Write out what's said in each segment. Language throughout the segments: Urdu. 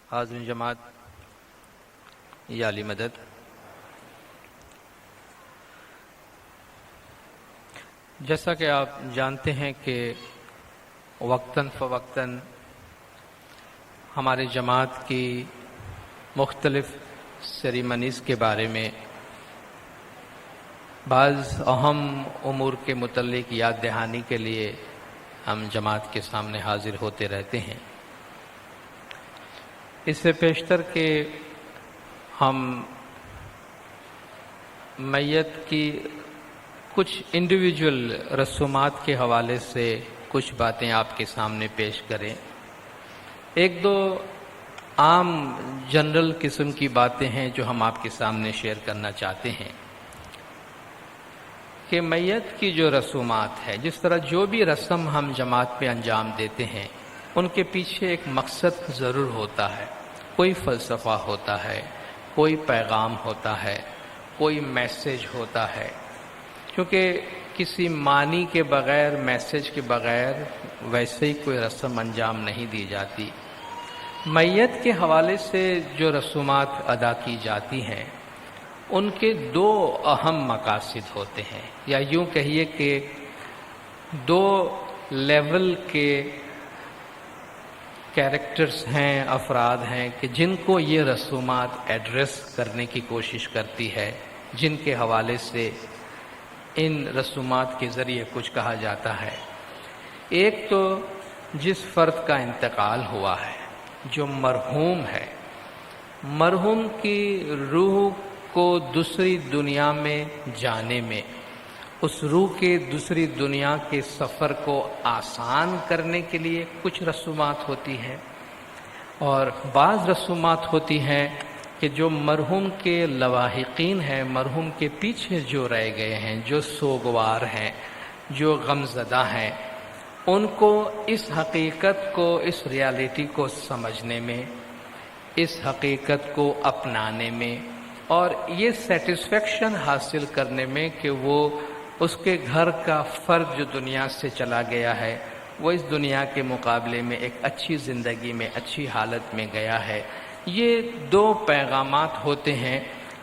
حاضرین جماعت یا علی مدد، جیسا کہ آپ جانتے ہیں کہ وقتاً فوقتاً ہمارے جماعت کی مختلف سیریمنیز کے بارے میں بعض اہم امور کے متعلق یاد دہانی کے لیے ہم جماعت کے سامنے حاضر ہوتے رہتے ہیں۔ اس سے پیشتر کہ ہم میت کی کچھ انڈیویجول رسومات کے حوالے سے کچھ باتیں آپ کے سامنے پیش کریں، ایک دو عام جنرل قسم کی باتیں ہیں جو ہم آپ کے سامنے شیئر کرنا چاہتے ہیں کہ میت کی جو رسومات ہے، جس طرح جو بھی رسم ہم جماعت پہ انجام دیتے ہیں ان کے پیچھے ایک مقصد ضرور ہوتا ہے، کوئی فلسفہ ہوتا ہے، کوئی پیغام ہوتا ہے، کوئی میسج ہوتا ہے، کیونکہ کسی معنی کے بغیر، میسج کے بغیر ویسے ہی کوئی رسم انجام نہیں دی جاتی۔ میت کے حوالے سے جو رسومات ادا کی جاتی ہیں ان کے دو اہم مقاصد ہوتے ہیں، یا یوں کہیے کہ دو لیول کے کیریکٹرز ہیں، افراد ہیں کہ جن کو یہ رسومات ایڈریس کرنے کی کوشش کرتی ہے، جن کے حوالے سے ان رسومات کے ذریعے کچھ کہا جاتا ہے۔ ایک تو جس فرد کا انتقال ہوا ہے، جو مرحوم ہے، مرحوم کی روح کو دوسری دنیا میں جانے میں، اس روح کے دوسری دنیا کے سفر کو آسان کرنے کے لیے کچھ رسومات ہوتی ہیں، اور بعض رسومات ہوتی ہیں کہ جو مرحوم کے لواحقین ہیں، مرحوم کے پیچھے جو رہ گئے ہیں، جو سوگوار ہیں، جو غمزدہ ہیں، ان کو اس حقیقت کو، اس ریالٹی کو سمجھنے میں، اس حقیقت کو اپنانے میں اور یہ سیٹسفیکشن حاصل کرنے میں کہ وہ اس کے گھر کا فرد جو دنیا سے چلا گیا ہے وہ اس دنیا کے مقابلے میں ایک اچھی زندگی میں، اچھی حالت میں گیا ہے۔ یہ دو پیغامات ہوتے ہیں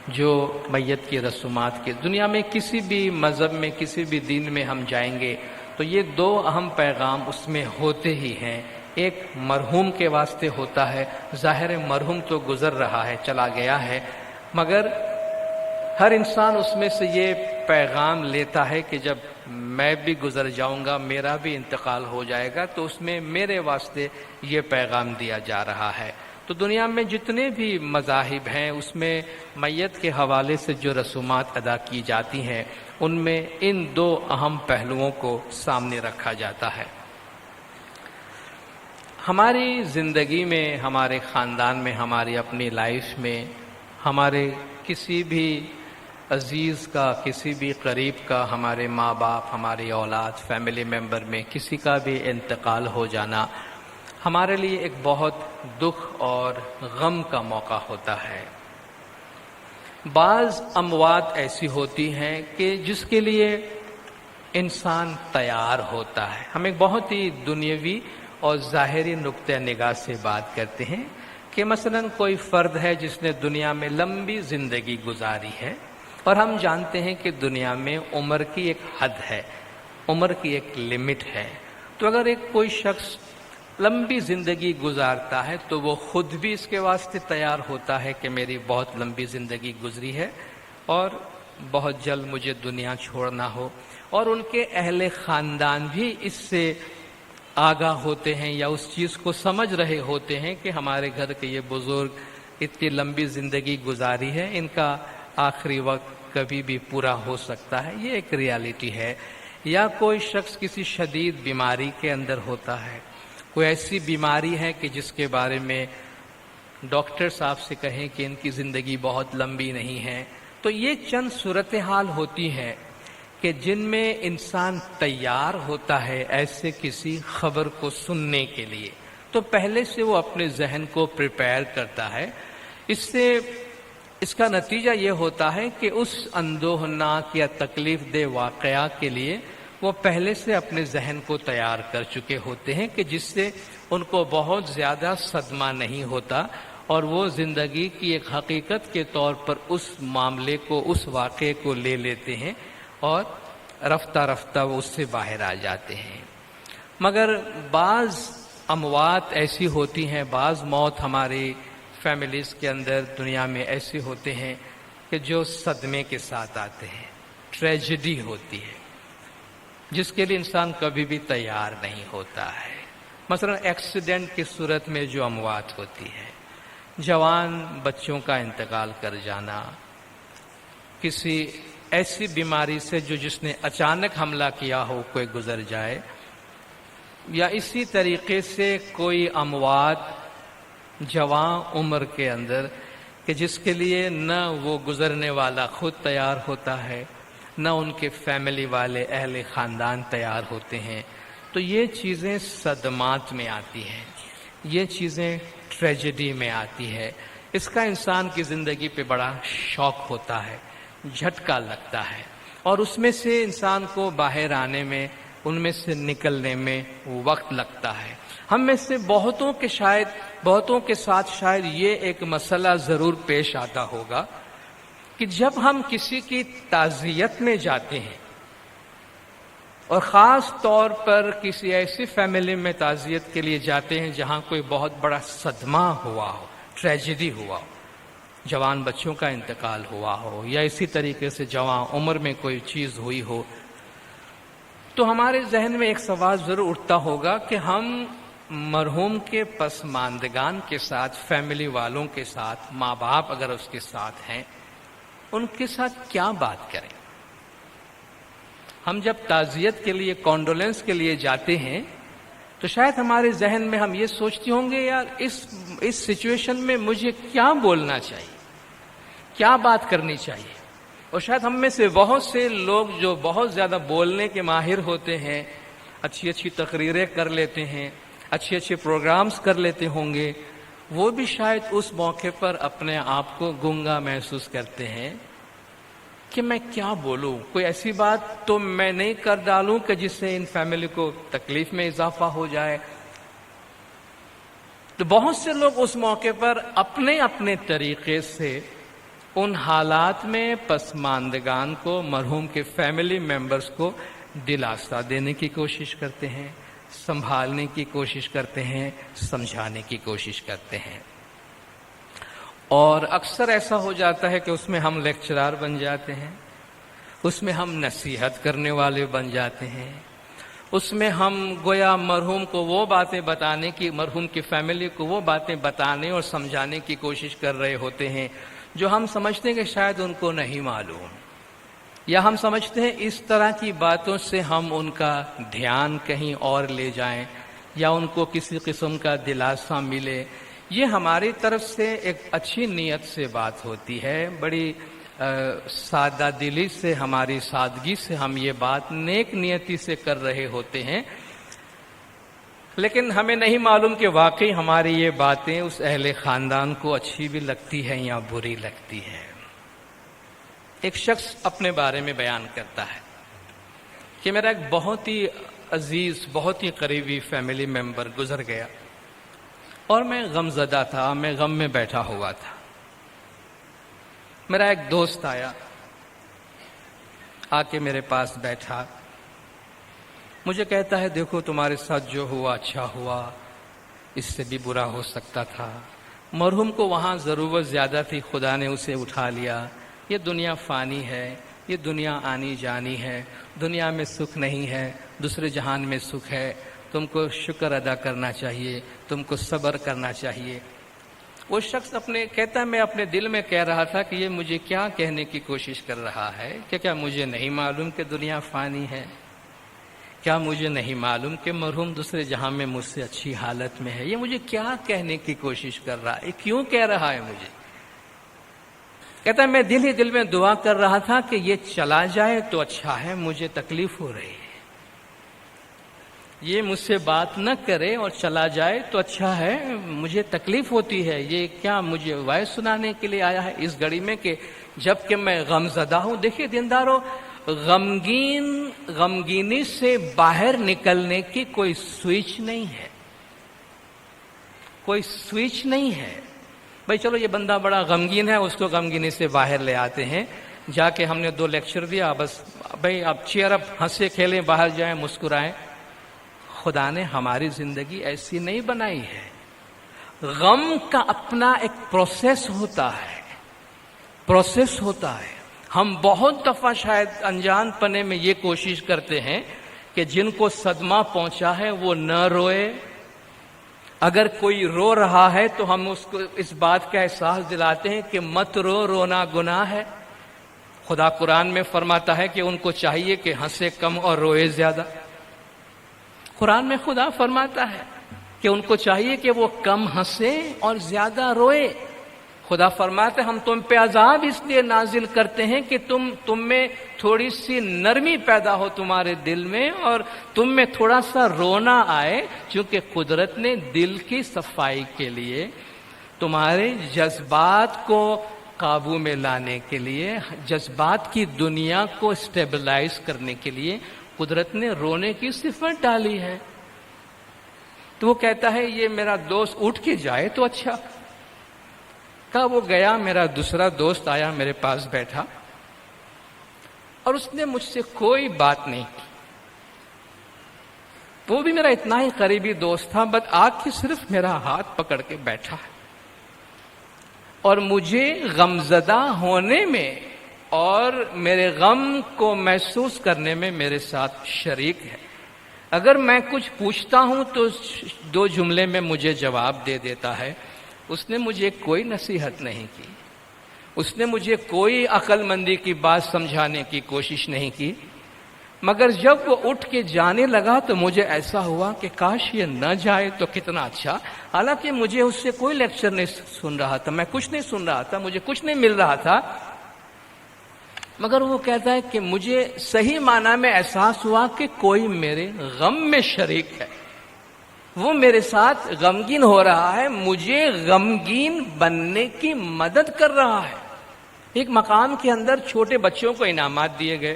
جو میت کی رسومات کے، دنیا میں کسی بھی مذہب میں، کسی بھی دین میں ہم جائیں گے تو یہ دو اہم پیغام اس میں ہوتے ہی ہیں۔ ایک مرحوم کے واسطے ہوتا ہے، ظاہر مرحوم تو گزر رہا ہے، چلا گیا ہے، مگر ہر انسان اس میں سے یہ پیغام لیتا ہے کہ جب میں بھی گزر جاؤں گا، میرا بھی انتقال ہو جائے گا، تو اس میں میرے واسطے یہ پیغام دیا جا رہا ہے۔ تو دنیا میں جتنے بھی مذاہب ہیں اس میں میت کے حوالے سے جو رسومات ادا کی جاتی ہیں ان میں ان دو اہم پہلوؤں کو سامنے رکھا جاتا ہے۔ ہماری زندگی میں، ہمارے خاندان میں، ہماری اپنی لائف میں، ہمارے کسی بھی عزیز کا، کسی بھی قریب کا، ہمارے ماں باپ، ہماری اولاد، فیملی ممبر میں کسی کا بھی انتقال ہو جانا ہمارے لیے ایک بہت دکھ اور غم کا موقع ہوتا ہے۔ بعض اموات ایسی ہوتی ہیں کہ جس کے لیے انسان تیار ہوتا ہے۔ ہم ایک بہت ہی دنیاوی اور ظاہری نقطہ نگاہ سے بات کرتے ہیں کہ مثلا کوئی فرد ہے جس نے دنیا میں لمبی زندگی گزاری ہے، اور ہم جانتے ہیں کہ دنیا میں عمر کی ایک حد ہے، عمر کی ایک لمٹ ہے۔ تو اگر ایک کوئی شخص لمبی زندگی گزارتا ہے تو وہ خود بھی اس کے واسطے تیار ہوتا ہے کہ میری بہت لمبی زندگی گزری ہے اور بہت جلد مجھے دنیا چھوڑنا ہو، اور ان کے اہل خاندان بھی اس سے آگاہ ہوتے ہیں یا اس چیز کو سمجھ رہے ہوتے ہیں کہ ہمارے گھر کے یہ بزرگ اتنی لمبی زندگی گزاری ہے، ان کا آخری وقت کبھی بھی پورا ہو سکتا ہے۔ یہ ایک ریالٹی ہے۔ یا کوئی شخص کسی شدید بیماری کے اندر ہوتا ہے، کوئی ایسی بیماری ہے کہ جس کے بارے میں ڈاکٹر صاحب سے کہیں کہ ان کی زندگی بہت لمبی نہیں ہے، تو یہ چند صورتحال ہوتی ہیں کہ جن میں انسان تیار ہوتا ہے ایسے کسی خبر کو سننے کے لیے، تو پہلے سے وہ اپنے ذہن کو پریپیئر کرتا ہے۔ اس کا نتیجہ یہ ہوتا ہے کہ اس اندوہناک یا تکلیف دہ واقعہ کے لیے وہ پہلے سے اپنے ذہن کو تیار کر چکے ہوتے ہیں کہ جس سے ان کو بہت زیادہ صدمہ نہیں ہوتا، اور وہ زندگی کی ایک حقیقت کے طور پر اس معاملے کو، اس واقعے کو لے لیتے ہیں اور رفتہ رفتہ وہ اس سے باہر آ جاتے ہیں۔ مگر بعض اموات ایسی ہوتی ہیں، بعض موت ہماری فیملیز کے اندر دنیا میں ایسے ہوتے ہیں کہ جو صدمے کے ساتھ آتے ہیں، ٹریجڈی ہوتی ہے جس کے لیے انسان کبھی بھی تیار نہیں ہوتا ہے۔ مثلا ایکسیڈنٹ کی صورت میں جو اموات ہوتی ہے، جوان بچوں کا انتقال کر جانا، کسی ایسی بیماری سے جو جس نے اچانک حملہ کیا ہو کوئی گزر جائے، یا اسی طریقے سے کوئی اموات جوان عمر کے اندر کہ جس کے لیے نہ وہ گزرنے والا خود تیار ہوتا ہے، نہ ان کے فیملی والے اہل خاندان تیار ہوتے ہیں، تو یہ چیزیں صدمات میں آتی ہیں، یہ چیزیں ٹریجڈی میں آتی ہے۔ اس کا انسان کی زندگی پہ بڑا شوق ہوتا ہے، جھٹکا لگتا ہے، اور اس میں سے انسان کو باہر آنے میں، ان میں سے نکلنے میں وقت لگتا ہے۔ ہم میں سے بہتوں کے ساتھ شاید یہ ایک مسئلہ ضرور پیش آتا ہوگا کہ جب ہم کسی کی تعزیت میں جاتے ہیں، اور خاص طور پر کسی ایسی فیملی میں تعزیت کے لیے جاتے ہیں جہاں کوئی بہت بڑا صدمہ ہوا ہو، ٹریجڈی ہوا ہو، جوان بچوں کا انتقال ہوا ہو، یا اسی طریقے سے جوان عمر میں کوئی چیز ہوئی ہو، تو ہمارے ذہن میں ایک سوال ضرور اٹھتا ہوگا کہ ہم مرحوم کے پسماندگان کے ساتھ، فیملی والوں کے ساتھ، ماں باپ اگر اس کے ساتھ ہیں، ان کے ساتھ کیا بات کریں۔ ہم جب تعزیت کے لیے، کانڈولنس کے لیے جاتے ہیں تو شاید ہمارے ذہن میں ہم یہ سوچتے ہوں گے، یار اس سچویشن میں مجھے کیا بولنا چاہیے، کیا بات کرنی چاہیے۔ اور شاید ہم میں سے بہت سے لوگ جو بہت زیادہ بولنے کے ماہر ہوتے ہیں، اچھی اچھی تقریریں کر لیتے ہیں، اچھے اچھے پروگرامز کر لیتے ہوں گے، وہ بھی شاید اس موقع پر اپنے آپ کو گنگا محسوس کرتے ہیں کہ میں کیا بولوں، کوئی ایسی بات تو میں نہیں کر ڈالوں کہ جس سے ان فیملی کو تکلیف میں اضافہ ہو جائے۔ تو بہت سے لوگ اس موقع پر اپنے اپنے طریقے سے ان حالات میں پسماندگان کو، مرحوم کے فیملی ممبرز کو دلاسا دینے کی کوشش کرتے ہیں، سنبھالنے کی کوشش کرتے ہیں، سمجھانے کی کوشش کرتے ہیں۔ اور اکثر ایسا ہو جاتا ہے کہ اس میں ہم لیکچرار بن جاتے ہیں، اس میں ہم نصیحت کرنے والے بن جاتے ہیں، اس میں ہم گویا مرحوم کو وہ باتیں بتانے کی، مرحوم کی فیملی کو وہ باتیں بتانے اور سمجھانے کی کوشش کر رہے ہوتے ہیں جو ہم سمجھتے ہیں کہ شاید ان کو نہیں معلوم، یا ہم سمجھتے ہیں اس طرح کی باتوں سے ہم ان کا دھیان کہیں اور لے جائیں، یا ان کو کسی قسم کا دلاسا ملے۔ یہ ہماری طرف سے ایک اچھی نیت سے بات ہوتی ہے، بڑی سادہ دلی سے، ہماری سادگی سے ہم یہ بات نیک نیتی سے کر رہے ہوتے ہیں، لیکن ہمیں نہیں معلوم کہ واقعی ہماری یہ باتیں اس اہل خاندان کو اچھی بھی لگتی ہیں یا بری لگتی ہیں۔ ایک شخص اپنے بارے میں بیان کرتا ہے کہ میرا ایک بہت ہی عزیز، بہت ہی قریبی فیملی ممبر گزر گیا، اور میں غم زدہ تھا، میں غم میں بیٹھا ہوا تھا۔ میرا ایک دوست آیا، آ کے میرے پاس بیٹھا، مجھے کہتا ہے دیکھو تمہارے ساتھ جو ہوا اچھا ہوا، اس سے بھی برا ہو سکتا تھا، مرحوم کو وہاں ضرورت زیادہ تھی، خدا نے اسے اٹھا لیا، یہ دنیا فانی ہے، یہ دنیا آنی جانی ہے، دنیا میں سکھ نہیں ہے، دوسرے جہان میں سکھ ہے، تم کو شکر ادا کرنا چاہیے، تم کو صبر کرنا چاہیے۔ وہ شخص کہتا ہے میں اپنے دل میں کہہ رہا تھا کہ یہ مجھے کیا کہنے کی کوشش کر رہا ہے، کہ کیا مجھے نہیں معلوم کہ دنیا فانی ہے؟ کیا مجھے نہیں معلوم کہ مرحوم دوسرے جہاں میں مجھ سے اچھی حالت میں ہے؟ یہ مجھے کیا کہنے کی کوشش کر رہا ہے، کیوں کہہ رہا ہے مجھے؟ کہتا ہے میں دل ہی دل میں دعا کر رہا تھا کہ یہ چلا جائے تو اچھا ہے، مجھے تکلیف ہو رہی ہے، یہ مجھ سے بات نہ کرے اور چلا جائے تو اچھا ہے، مجھے تکلیف ہوتی ہے، یہ کیا مجھے وعظ سنانے کے لیے آیا ہے اس گھڑی میں کہ جب کہ میں غم زدہ ہوں؟ دیکھیے دیندارو، غمگینی سے باہر نکلنے کی کوئی سوئچ نہیں ہے، کوئی سوئچ نہیں ہے۔ بھائی چلو یہ بندہ بڑا غمگین ہے، اس کو غمگینی سے باہر لے آتے ہیں. جا کے ہم نے 2 لیکچر دیا، بس بھائی آپ چیئر اپ، ہنسے کھیلیں، باہر جائیں، مسکرائیں. خدا نے ہماری زندگی ایسی نہیں بنائی ہے. غم کا اپنا ایک پروسیس ہوتا ہے. ہم بہت دفعہ شاید انجان پنے میں یہ کوشش کرتے ہیں کہ جن کو صدمہ پہنچا ہے وہ نہ روئے. اگر کوئی رو رہا ہے تو ہم اس کو اس بات کا احساس دلاتے ہیں کہ مت رو، رونا گناہ ہے. خدا قرآن میں فرماتا ہے کہ ان کو چاہیے کہ ہنسے کم اور روئے زیادہ. قرآن میں خدا فرماتا ہے کہ ان کو چاہیے کہ وہ کم ہنسے اور زیادہ روئے. خدا فرماتا ہے ہم تم پہ عذاب اس لیے نازل کرتے ہیں کہ تم میں تھوڑی سی نرمی پیدا ہو تمہارے دل میں، اور تم میں تھوڑا سا رونا آئے، چونکہ قدرت نے دل کی صفائی کے لیے، تمہارے جذبات کو قابو میں لانے کے لیے، جذبات کی دنیا کو اسٹیبلائز کرنے کے لیے قدرت نے رونے کی صفت ڈالی ہے. تو وہ کہتا ہے یہ میرا دوست اٹھ کے جائے تو اچھا. کہا وہ گیا، میرا دوسرا دوست آیا میرے پاس بیٹھا اور اس نے مجھ سے کوئی بات نہیں کی. وہ بھی میرا اتنا ہی قریبی دوست تھا، بس آ کے صرف میرا ہاتھ پکڑ کے بیٹھا ہے اور مجھے غمزدہ ہونے میں اور میرے غم کو محسوس کرنے میں میرے ساتھ شریک ہے. اگر میں کچھ پوچھتا ہوں تو 2 جملے میں مجھے جواب دے دیتا ہے. اس نے مجھے کوئی نصیحت نہیں کی، اس نے مجھے کوئی عقل مندی کی بات سمجھانے کی کوشش نہیں کی. مگر جب وہ اٹھ کے جانے لگا تو مجھے ایسا ہوا کہ کاش یہ نہ جائے تو کتنا اچھا. حالانکہ مجھے اس سے کوئی لیکچر نہیں سن رہا تھا، میں کچھ نہیں سن رہا تھا، مجھے کچھ نہیں مل رہا تھا. مگر وہ کہتا ہے کہ مجھے صحیح معنی میں احساس ہوا کہ کوئی میرے غم میں شریک ہے، وہ میرے ساتھ غمگین ہو رہا ہے، مجھے غمگین بننے کی مدد کر رہا ہے. ایک مقام کے اندر چھوٹے بچوں کو انعامات دیے گئے.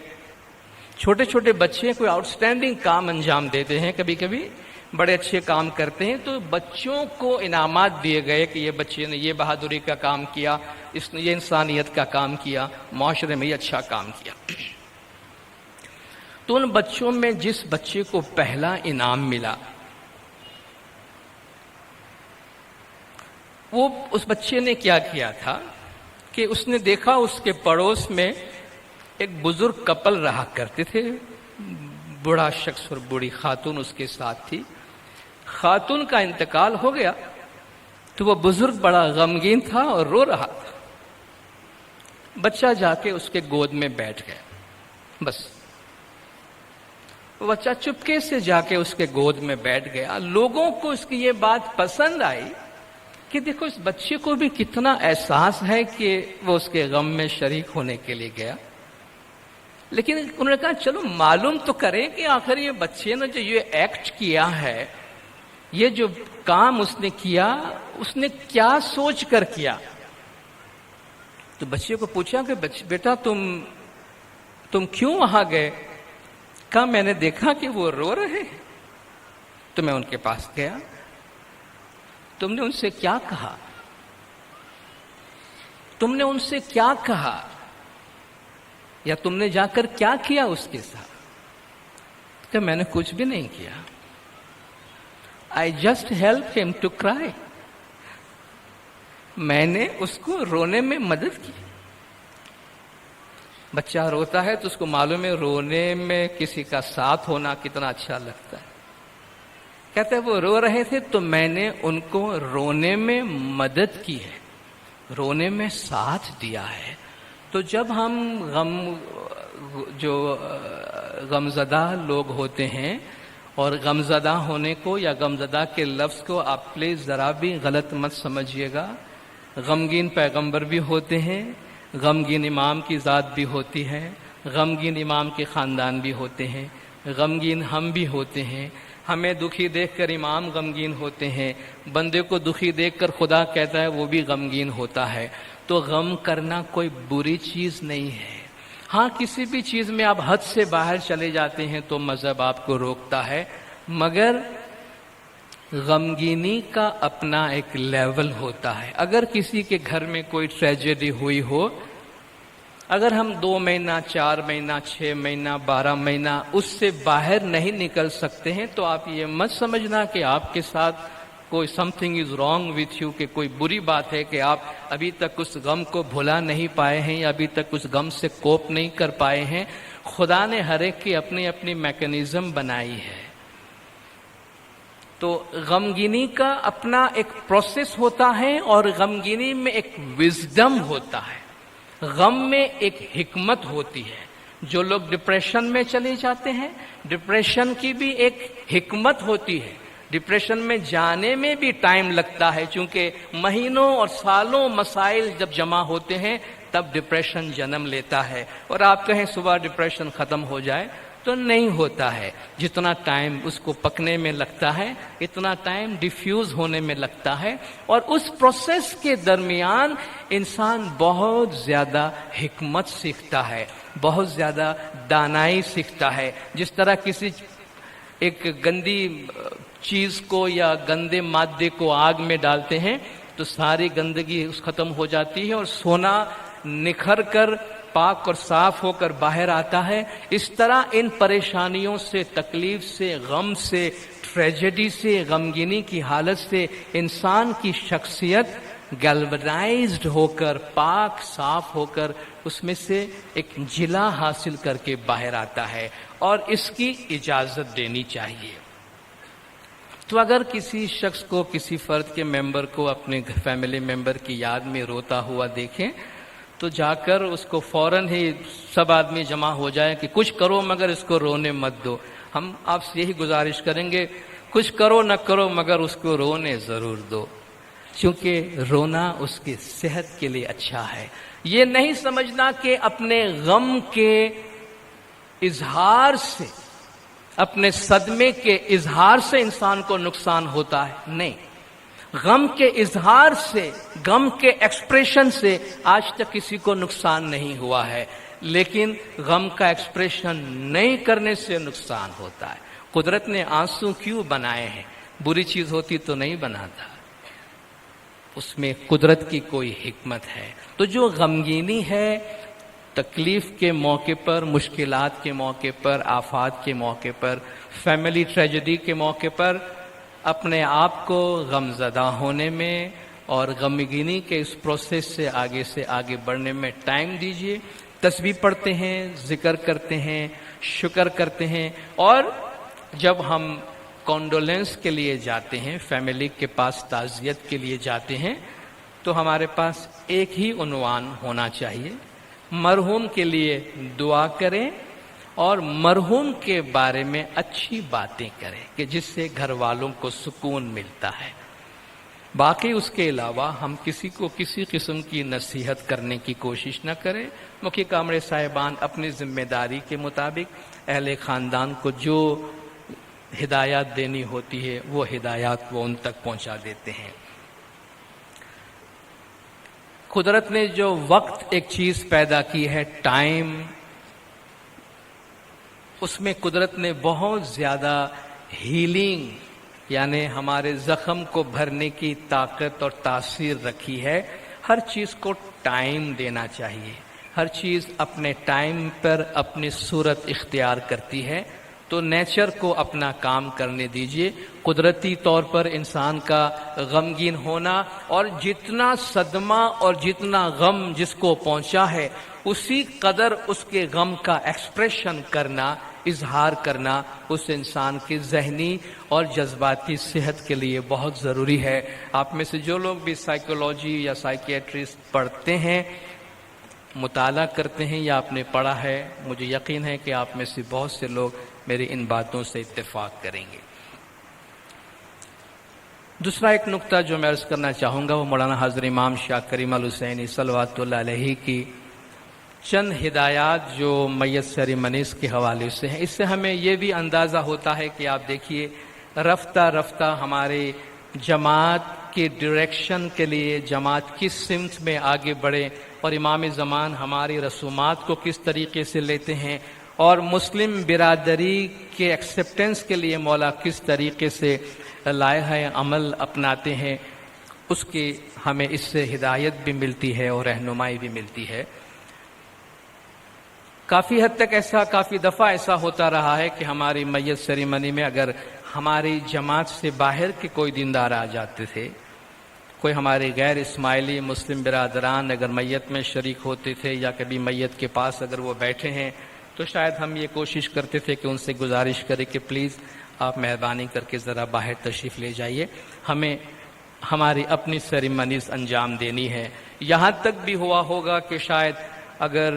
چھوٹے چھوٹے بچے کوئی آؤٹ اسٹینڈنگ کام انجام دیتے ہیں، کبھی کبھی بڑے اچھے کام کرتے ہیں، تو بچوں کو انعامات دیے گئے کہ یہ بچے نے یہ بہادری کا کام کیا، اس نے یہ انسانیت کا کام کیا، معاشرے میں یہ اچھا کام کیا. تو ان بچوں میں جس بچے کو پہلا انعام ملا، وہ اس بچے نے کیا کیا تھا کہ اس نے دیکھا اس کے پڑوس میں ایک بزرگ کپل رہا کرتے تھے، بوڑھا شخص اور بوڑھی خاتون اس کے ساتھ تھی. خاتون کا انتقال ہو گیا تو وہ بزرگ بڑا غمگین تھا اور رو رہا تھا. بچہ جا کے اس کے گود میں بیٹھ گیا. بس وہ بچہ چپکے سے جا کے اس کے گود میں بیٹھ گیا. لوگوں کو اس کی یہ بات پسند آئی کہ دیکھو اس بچے کو بھی کتنا احساس ہے کہ وہ اس کے غم میں شریک ہونے کے لیے گیا. لیکن انہوں نے کہا چلو معلوم تو کریں کہ آخر یہ بچے نے جو یہ ایکٹ کیا ہے، یہ جو کام اس نے کیا، اس نے کیا سوچ کر کیا. تو بچے کو پوچھا کہ بیٹا تم کیوں وہاں گئے؟ کہا میں نے دیکھا کہ وہ رو رہے ہیں تو میں ان کے پاس گیا. تم نے ان سے کیا کہا؟ تم نے ان سے کیا کہا یا تم نے جا کر کیا کیا اس کے ساتھ؟ کہ میں نے کچھ بھی نہیں کیا. I just helped him to cry. میں نے اس کو رونے میں مدد کی. بچہ روتا ہے تو اس کو معلوم ہے رونے میں کسی کا ساتھ ہونا کتنا اچھا لگتا ہے. کہتے ہیں وہ رو رہے تھے تو میں نے ان کو رونے میں مدد کی ہے، رونے میں ساتھ دیا ہے. تو جب ہم غمزدہ لوگ ہوتے ہیں، اور غمزدہ ہونے کو یا غمزدہ کے لفظ کو آپ پلیز ذرا بھی غلط مت سمجھیے گا. غمگین پیغمبر بھی ہوتے ہیں، غمگین امام کی ذات بھی ہوتی ہے، غمگین امام کے خاندان بھی ہوتے ہیں، غمگین ہم بھی ہوتے ہیں. ہمیں دکھی دیکھ کر امام غمگین ہوتے ہیں، بندے کو دکھی دیکھ کر خدا کہتا ہے وہ بھی غمگین ہوتا ہے. تو غم کرنا کوئی بری چیز نہیں ہے. ہاں کسی بھی چیز میں آپ حد سے باہر چلے جاتے ہیں تو مذہب آپ کو روکتا ہے، مگر غمگینی کا اپنا ایک لیول ہوتا ہے. اگر کسی کے گھر میں کوئی ٹریجڈی ہوئی ہو، اگر ہم 2 مہینہ 4 مہینہ 6 مہینہ 12 مہینہ اس سے باہر نہیں نکل سکتے ہیں تو آپ یہ مت سمجھنا کہ آپ کے ساتھ کوئی some thing is wrong with you, کہ کوئی بری بات ہے کہ آپ ابھی تک اس غم کو بھلا نہیں پائے ہیں یا ابھی تک اس غم سے کوپ نہیں کر پائے ہیں. خدا نے ہر ایک کی اپنی اپنی میکینزم بنائی ہے. تو غمگینی کا اپنا ایک پروسیس ہوتا ہے اور غمگینی میں ایک وزڈم ہوتا ہے. غم میں ایک حکمت ہوتی ہے. جو لوگ ڈپریشن میں چلے جاتے ہیں، ڈپریشن کی بھی ایک حکمت ہوتی ہے. ڈپریشن میں جانے میں بھی ٹائم لگتا ہے، چونکہ مہینوں اور سالوں مسائل جب جمع ہوتے ہیں تب ڈپریشن جنم لیتا ہے. اور آپ کہیں صبح ڈپریشن ختم ہو جائے تو نہیں ہوتا ہے. جتنا ٹائم اس کو پکنے میں لگتا ہے اتنا ٹائم ڈیفیوز ہونے میں لگتا ہے. اور اس پروسیس کے درمیان انسان بہت زیادہ حکمت سیکھتا ہے، بہت زیادہ دانائی سیکھتا ہے. جس طرح کسی ایک گندی چیز کو یا گندے مادے کو آگ میں ڈالتے ہیں تو ساری گندگی ختم ہو جاتی ہے اور سونا نکھر کر پاک اور صاف ہو کر باہر آتا ہے. اس طرح ان پریشانیوں سے، تکلیف سے، غم سے، ٹریجڈی سے، غمگینی کی حالت سے انسان کی شخصیت گیلونائزڈ ہو کر، پاک صاف ہو کر اس میں سے ایک جلا حاصل کر کے باہر آتا ہے. اور اس کی اجازت دینی چاہیے. تو اگر کسی شخص کو، کسی فرد کے ممبر کو اپنے فیملی ممبر کی یاد میں روتا ہوا دیکھیں تو جا کر اس کو فوراً ہی سب آدمی جمع ہو جائے کہ کچھ کرو مگر اس کو رونے مت دو. ہم آپ سے یہی گزارش کریں گے، کچھ کرو نہ کرو مگر اس کو رونے ضرور دو، کیونکہ رونا اس کی صحت کے لیے اچھا ہے. یہ نہیں سمجھنا کہ اپنے غم کے اظہار سے، اپنے صدمے کے اظہار سے انسان کو نقصان ہوتا ہے. نہیں، غم کے اظہار سے، غم کے ایکسپریشن سے آج تک کسی کو نقصان نہیں ہوا ہے، لیکن غم کا ایکسپریشن نہیں کرنے سے نقصان ہوتا ہے. قدرت نے آنسو کیوں بنائے ہیں؟ بری چیز ہوتی تو نہیں بناتا. اس میں قدرت کی کوئی حکمت ہے. تو جو غمگینی ہے، تکلیف کے موقع پر، مشکلات کے موقع پر، آفات کے موقع پر، فیملی ٹریجڈی کے موقع پر اپنے آپ کو غم زدہ ہونے میں اور غمگینی کے اس پروسیس سے آگے بڑھنے میں ٹائم دیجیے. تسبیح پڑھتے ہیں، ذکر کرتے ہیں، شکر کرتے ہیں. اور جب ہم کانڈولنس کے لیے جاتے ہیں، فیملی کے پاس تعزیت کے لیے جاتے ہیں، تو ہمارے پاس ایک ہی عنوان ہونا چاہیے: مرحوم کے لیے دعا کریں اور مرحوم کے بارے میں اچھی باتیں کریں کہ جس سے گھر والوں کو سکون ملتا ہے. باقی اس کے علاوہ ہم کسی کو کسی قسم کی نصیحت کرنے کی کوشش نہ کریں. مکھی کامرے صاحبان اپنی ذمہ داری کے مطابق اہل خاندان کو جو ہدایات دینی ہوتی ہے وہ ہدایات وہ ان تک پہنچا دیتے ہیں. قدرت نے جو وقت ایک چیز پیدا کی ہے، ٹائم، اس میں قدرت نے بہت زیادہ ہیلنگ یعنی ہمارے زخم کو بھرنے کی طاقت اور تاثیر رکھی ہے. ہر چیز کو ٹائم دینا چاہیے. ہر چیز اپنے ٹائم پر اپنی صورت اختیار کرتی ہے. تو نیچر کو اپنا کام کرنے دیجیے. قدرتی طور پر انسان کا غمگین ہونا اور جتنا صدمہ اور جتنا غم جس کو پہنچا ہے اسی قدر اس کے غم کا ایکسپریشن کرنا، اظہار کرنا اس انسان کی ذہنی اور جذباتی صحت کے لیے بہت ضروری ہے. آپ میں سے جو لوگ بھی سائیکولوجی یا سائیکیٹرسٹ پڑھتے ہیں، مطالعہ کرتے ہیں یا آپ نے پڑھا ہے، مجھے یقین ہے کہ آپ میں سے بہت سے لوگ میری ان باتوں سے اتفاق کریں گے. دوسرا ایک نقطہ جو میں عرض کرنا چاہوں گا وہ مولانا حضرت امام شاہ کریم الحسینی صلوات اللہ علیہ کی چند ہدایات جو میت سیریمنیز کے حوالے سے ہیں. اس سے ہمیں یہ بھی اندازہ ہوتا ہے کہ آپ دیکھیے رفتہ رفتہ ہمارے جماعت کی ڈائریکشن کے لیے جماعت کس سمت میں آگے بڑھے اور امام زمان ہماری رسومات کو کس طریقے سے لیتے ہیں اور مسلم برادری کے ایکسیپٹنس کے لیے مولا کس طریقے سے لائحہ عمل اپناتے ہیں، اس کی ہمیں اس سے ہدایت بھی ملتی ہے اور رہنمائی بھی ملتی ہے۔ کافی حد تک کافی دفعہ ایسا ہوتا رہا ہے کہ ہماری میت سیریمنی میں اگر ہماری جماعت سے باہر کے کوئی دیندار آ جاتے تھے، کوئی ہمارے غیر اسماعیلی مسلم برادران اگر میت میں شریک ہوتے تھے یا کبھی میت کے پاس اگر وہ بیٹھے ہیں، تو شاید ہم یہ کوشش کرتے تھے کہ ان سے گزارش کریں کہ پلیز آپ مہربانی کر کے ذرا باہر تشریف لے جائیے، ہمیں ہماری اپنی سیریمنیز انجام دینی ہے۔ یہاں تک بھی ہوا ہوگا کہ شاید اگر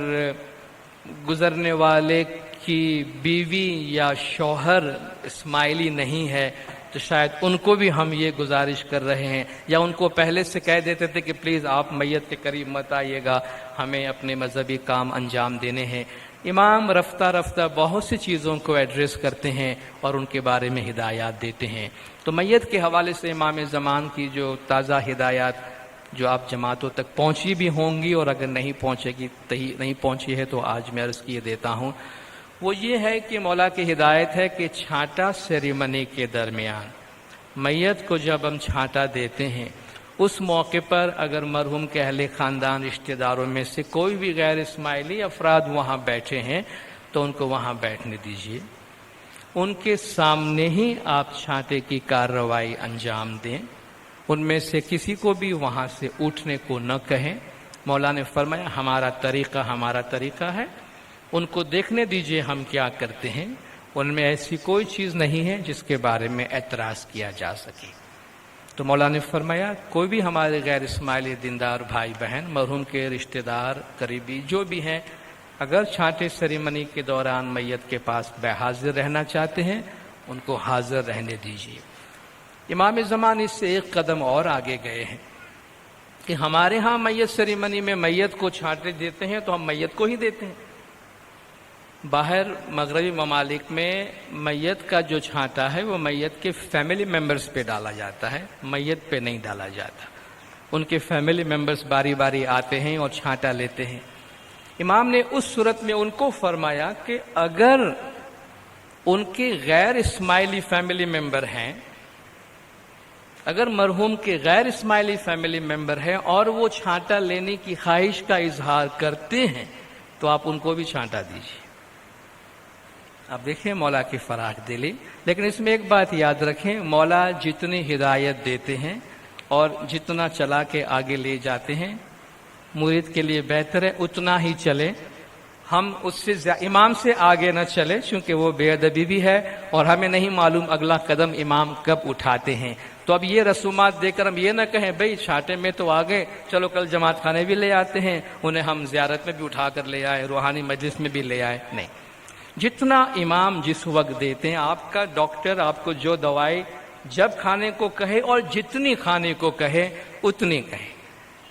گزرنے والے کی بیوی یا شوہر اسماعیلی نہیں ہے تو شاید ان کو بھی ہم یہ گزارش کر رہے ہیں، یا ان کو پہلے سے کہہ دیتے تھے کہ پلیز آپ میت کے قریب مت آئیے گا، ہمیں اپنے مذہبی کام انجام دینے ہیں۔ امام رفتہ رفتہ بہت سی چیزوں کو ایڈریس کرتے ہیں اور ان کے بارے میں ہدایات دیتے ہیں۔ تو میت کے حوالے سے امام زمان کی جو تازہ ہدایات جو آپ جماعتوں تک پہنچی بھی ہوں گی، اور اگر نہیں پہنچی ہے تو آج میں عرض کیے دیتا ہوں، وہ یہ ہے کہ مولا کی ہدایت ہے کہ چھانٹا سیریمنی کے درمیان میت کو جب ہم چھانٹا دیتے ہیں، اس موقع پر اگر مرحوم کے اہل خاندان رشتہ داروں میں سے کوئی بھی غیر اسماعیلی افراد وہاں بیٹھے ہیں تو ان کو وہاں بیٹھنے دیجیے، ان کے سامنے ہی آپ چھانٹے کی کارروائی انجام دیں، ان میں سے کسی کو بھی وہاں سے اٹھنے کو نہ کہیں۔ مولا نے فرمایا ہمارا طریقہ ہے، ان کو دیکھنے دیجئے ہم کیا کرتے ہیں، ان میں ایسی کوئی چیز نہیں ہے جس کے بارے میں اعتراض کیا جا سکے۔ تو مولا نے فرمایا کوئی بھی ہمارے غیر اسماعیلی دیندار بھائی بہن، مرحوم کے رشتہ دار قریبی جو بھی ہیں، اگر چھانٹے سیریمنی کے دوران میت کے پاس حاضر رہنا چاہتے ہیں، ان کو حاضر رہنے دیجیے۔ امام زمان اس سے ایک قدم اور آگے گئے ہیں کہ ہمارے ہاں میت سیریمنی میں میت کو چھانٹے دیتے ہیں تو ہم میت کو ہی دیتے ہیں۔ باہر مغربی ممالک میں میت کا جو چھانٹا ہے وہ میت کے فیملی ممبرز پہ ڈالا جاتا ہے، میت پہ نہیں ڈالا جاتا۔ ان کے فیملی ممبرز باری باری آتے ہیں اور چھانٹا لیتے ہیں۔ امام نے اس صورت میں ان کو فرمایا کہ اگر ان کے غیر اسماعیلی فیملی ممبر ہیں، اگر مرحوم کے غیر اسماعیلی فیملی ممبر ہیں اور وہ چھانٹا لینے کی خواہش کا اظہار کرتے ہیں تو آپ ان کو بھی چھانٹا دیجیے۔ اب دیکھیں مولا کی فراخ دلی، لیکن اس میں ایک بات یاد رکھیں، مولا جتنی ہدایت دیتے ہیں اور جتنا چلا کے آگے لے جاتے ہیں، مرید کے لیے بہتر ہے اتنا ہی چلے، ہم اس سے امام سے آگے نہ چلے، چونکہ وہ بے ادبی بھی ہے اور ہمیں نہیں معلوم اگلا قدم امام کب اٹھاتے ہیں۔ تو اب یہ رسومات دے کر ہم یہ نہ کہیں بھئی چھانٹے میں تو آگے، چلو کل جماعت خانے بھی لے آتے ہیں، انہیں ہم زیارت میں بھی اٹھا کر لے آئے، روحانی مجلس میں بھی لے آئے، نہیں۔ جتنا امام جس وقت دیتے ہیں، آپ کا ڈاکٹر آپ کو جو دوائی جب کھانے کو کہے اور جتنی کھانے کو کہے اتنی کہے۔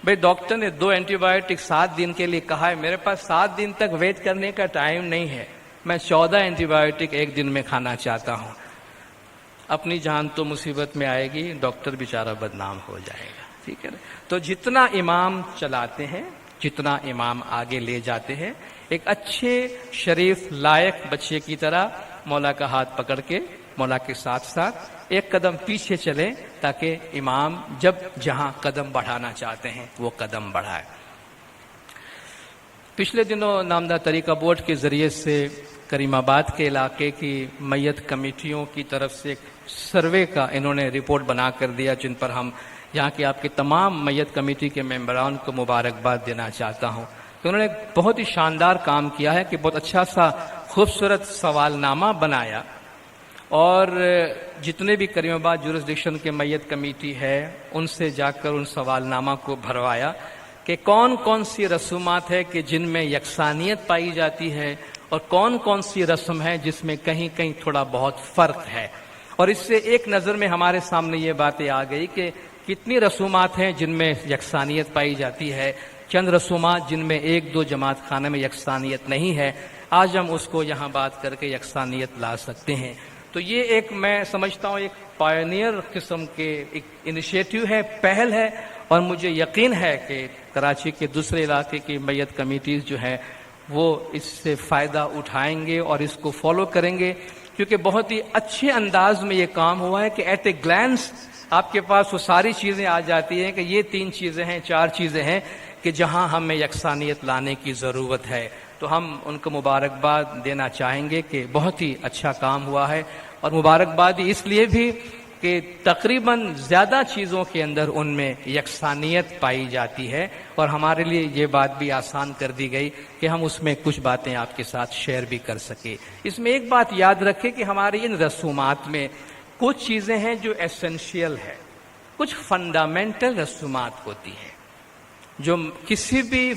بھئی ڈاکٹر نے 2 اینٹی بایوٹک 7 دن کے لیے کہا ہے، میرے پاس 7 دن تک ویٹ کرنے کا ٹائم نہیں ہے، میں 14 اینٹی بایوٹک ایک دن میں کھانا چاہتا ہوں، اپنی جان تو مصیبت میں آئے گی، ڈاکٹر بیچارہ بدنام ہو جائے گا، ٹھیک ہے نا؟ تو جتنا امام چلاتے ہیں، جتنا امام آگے لے جاتے ہیں، ایک اچھے شریف لائق بچے کی طرح مولا کا ہاتھ پکڑ کے مولا کے ساتھ ساتھ ایک قدم پیچھے چلے تاکہ امام جب جہاں قدم بڑھانا چاہتے ہیں وہ قدم بڑھائے۔ پچھلے دنوں نامدار طریقہ بورڈ کے ذریعے سے کریم آباد کے علاقے کی میت کمیٹیوں کی طرف سے ایک سروے کا انہوں نے رپورٹ بنا کر دیا، جن پر ہم یہاں کے آپ کے تمام میت کمیٹی کے ممبران کو مبارکباد دینا چاہتا ہوں کہ انہوں نے بہت ہی شاندار کام کیا ہے کہ بہت اچھا سا خوبصورت سوال نامہ بنایا، اور جتنے بھی کریم آباد جورسڈکشن کے میت کمیٹی ہے ان سے جا کر ان سوال نامہ کو بھروایا کہ کون کون سی رسومات ہے کہ جن میں یکسانیت پائی جاتی ہے اور کون کون سی رسم ہے جس میں کہیں کہیں تھوڑا بہت فرق ہے۔ اور اس سے ایک نظر میں ہمارے سامنے یہ باتیں آ گئی کہ کتنی رسومات ہیں جن میں یکسانیت پائی جاتی ہے، چند رسومات جن میں 1-2 جماعت خانے میں یکسانیت نہیں ہے، آج ہم اس کو یہاں بات کر کے یکسانیت لا سکتے ہیں۔ تو یہ ایک میں سمجھتا ہوں ایک پائنیئر قسم کے ایک انیشیٹو ہے، پہل ہے، اور مجھے یقین ہے کہ کراچی کے دوسرے علاقے کی میت کمیٹیز جو ہیں وہ اس سے فائدہ اٹھائیں گے اور اس کو فالو کریں گے، کیونکہ بہت ہی اچھے انداز میں یہ کام ہوا ہے کہ ایٹ اے گلانس آپ کے پاس وہ ساری چیزیں آ جاتی ہیں کہ یہ 3 چیزیں ہیں، 4 چیزیں ہیں کہ جہاں ہمیں یکسانیت لانے کی ضرورت ہے۔ تو ہم ان کو مبارکباد دینا چاہیں گے کہ بہت ہی اچھا کام ہوا ہے، اور مبارکباد اس لیے بھی کہ تقریباً زیادہ چیزوں کے اندر ان میں یکسانیت پائی جاتی ہے، اور ہمارے لیے یہ بات بھی آسان کر دی گئی کہ ہم اس میں کچھ باتیں آپ کے ساتھ شیئر بھی کر سکیں۔ اس میں ایک بات یاد رکھیں کہ ہماری ان رسومات میں کچھ چیزیں ہیں جو ایسنشیل ہے، کچھ فنڈامنٹل رسومات ہوتی ہیں جو کسی بھی